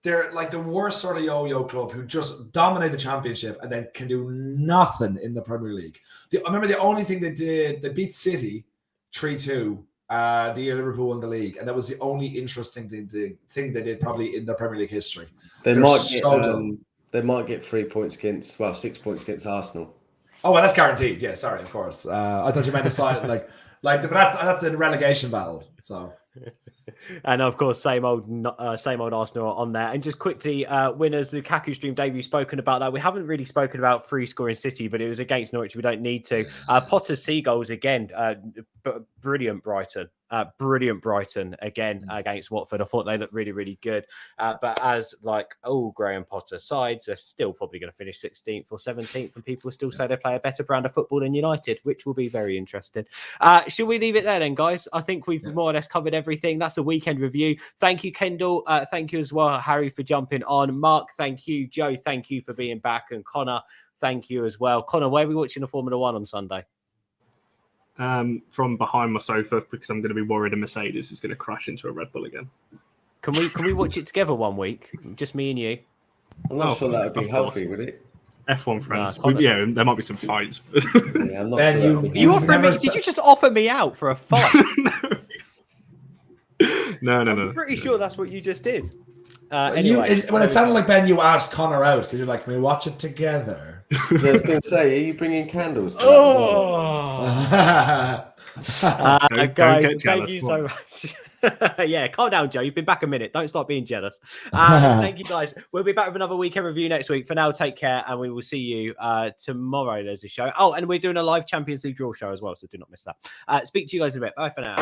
C: They're like the worst sort of yo-yo club who just dominate the Championship and then can do nothing in the Premier League. I remember the only thing they did, they beat City 3-2 the year Liverpool won the league, and that was the only interesting thing they did probably in their Premier League history.
B: They might get 3 points 6 points against Arsenal.
C: Oh, well, that's guaranteed. Yeah, sorry, of course. I thought you meant to side but that's a relegation battle. So,
A: and of course, same old Arsenal on there. And just quickly, winners, Lukaku stream debut. Spoken about that. We haven't really spoken about free scoring City, but it was against Norwich. We don't need to. Potter's Seagulls again. Brilliant Brighton. Brilliant Brighton again against Watford. I thought they looked really, really good. But as all Graham Potter sides, they're still probably going to finish 16th or 17th, and people still say they play a better brand of football than United, which will be very interesting. Should we leave it there then, guys? I think we've more or less covered everything. That's the weekend review. Thank you, Kendall. Thank you as well, Harry, for jumping on. Mark, thank you. Joe, thank you for being back. And Connor, thank you as well. Connor, where are we watching the Formula One on Sunday?
D: From behind my sofa, because I'm going to be worried a Mercedes is going to crash into a Red Bull again.
A: Can we watch it together one week? Just me and you?
B: I'm not sure that would be healthy, would it?
D: F1 friends.
A: Nah,
D: there might be some fights.
B: Yeah, I'm not
C: Ben,
B: sure
C: you never
A: Did you just offer me out for a fight?
D: No.
A: I'm pretty sure that's what you just did.
C: It sounded like, Ben, you asked Connor out because you're like, can we watch it together?
B: I was going to say, are you bringing candles? To
A: Guys, thank you so much. Yeah, calm down, Joe. You've been back a minute. Don't start being jealous. Thank you, guys. We'll be back with another weekend review next week. For now, take care, and we will see you tomorrow. There's a show. Oh, and we're doing a live Champions League draw show as well, so do not miss that. Speak to you guys in a bit. Bye for now.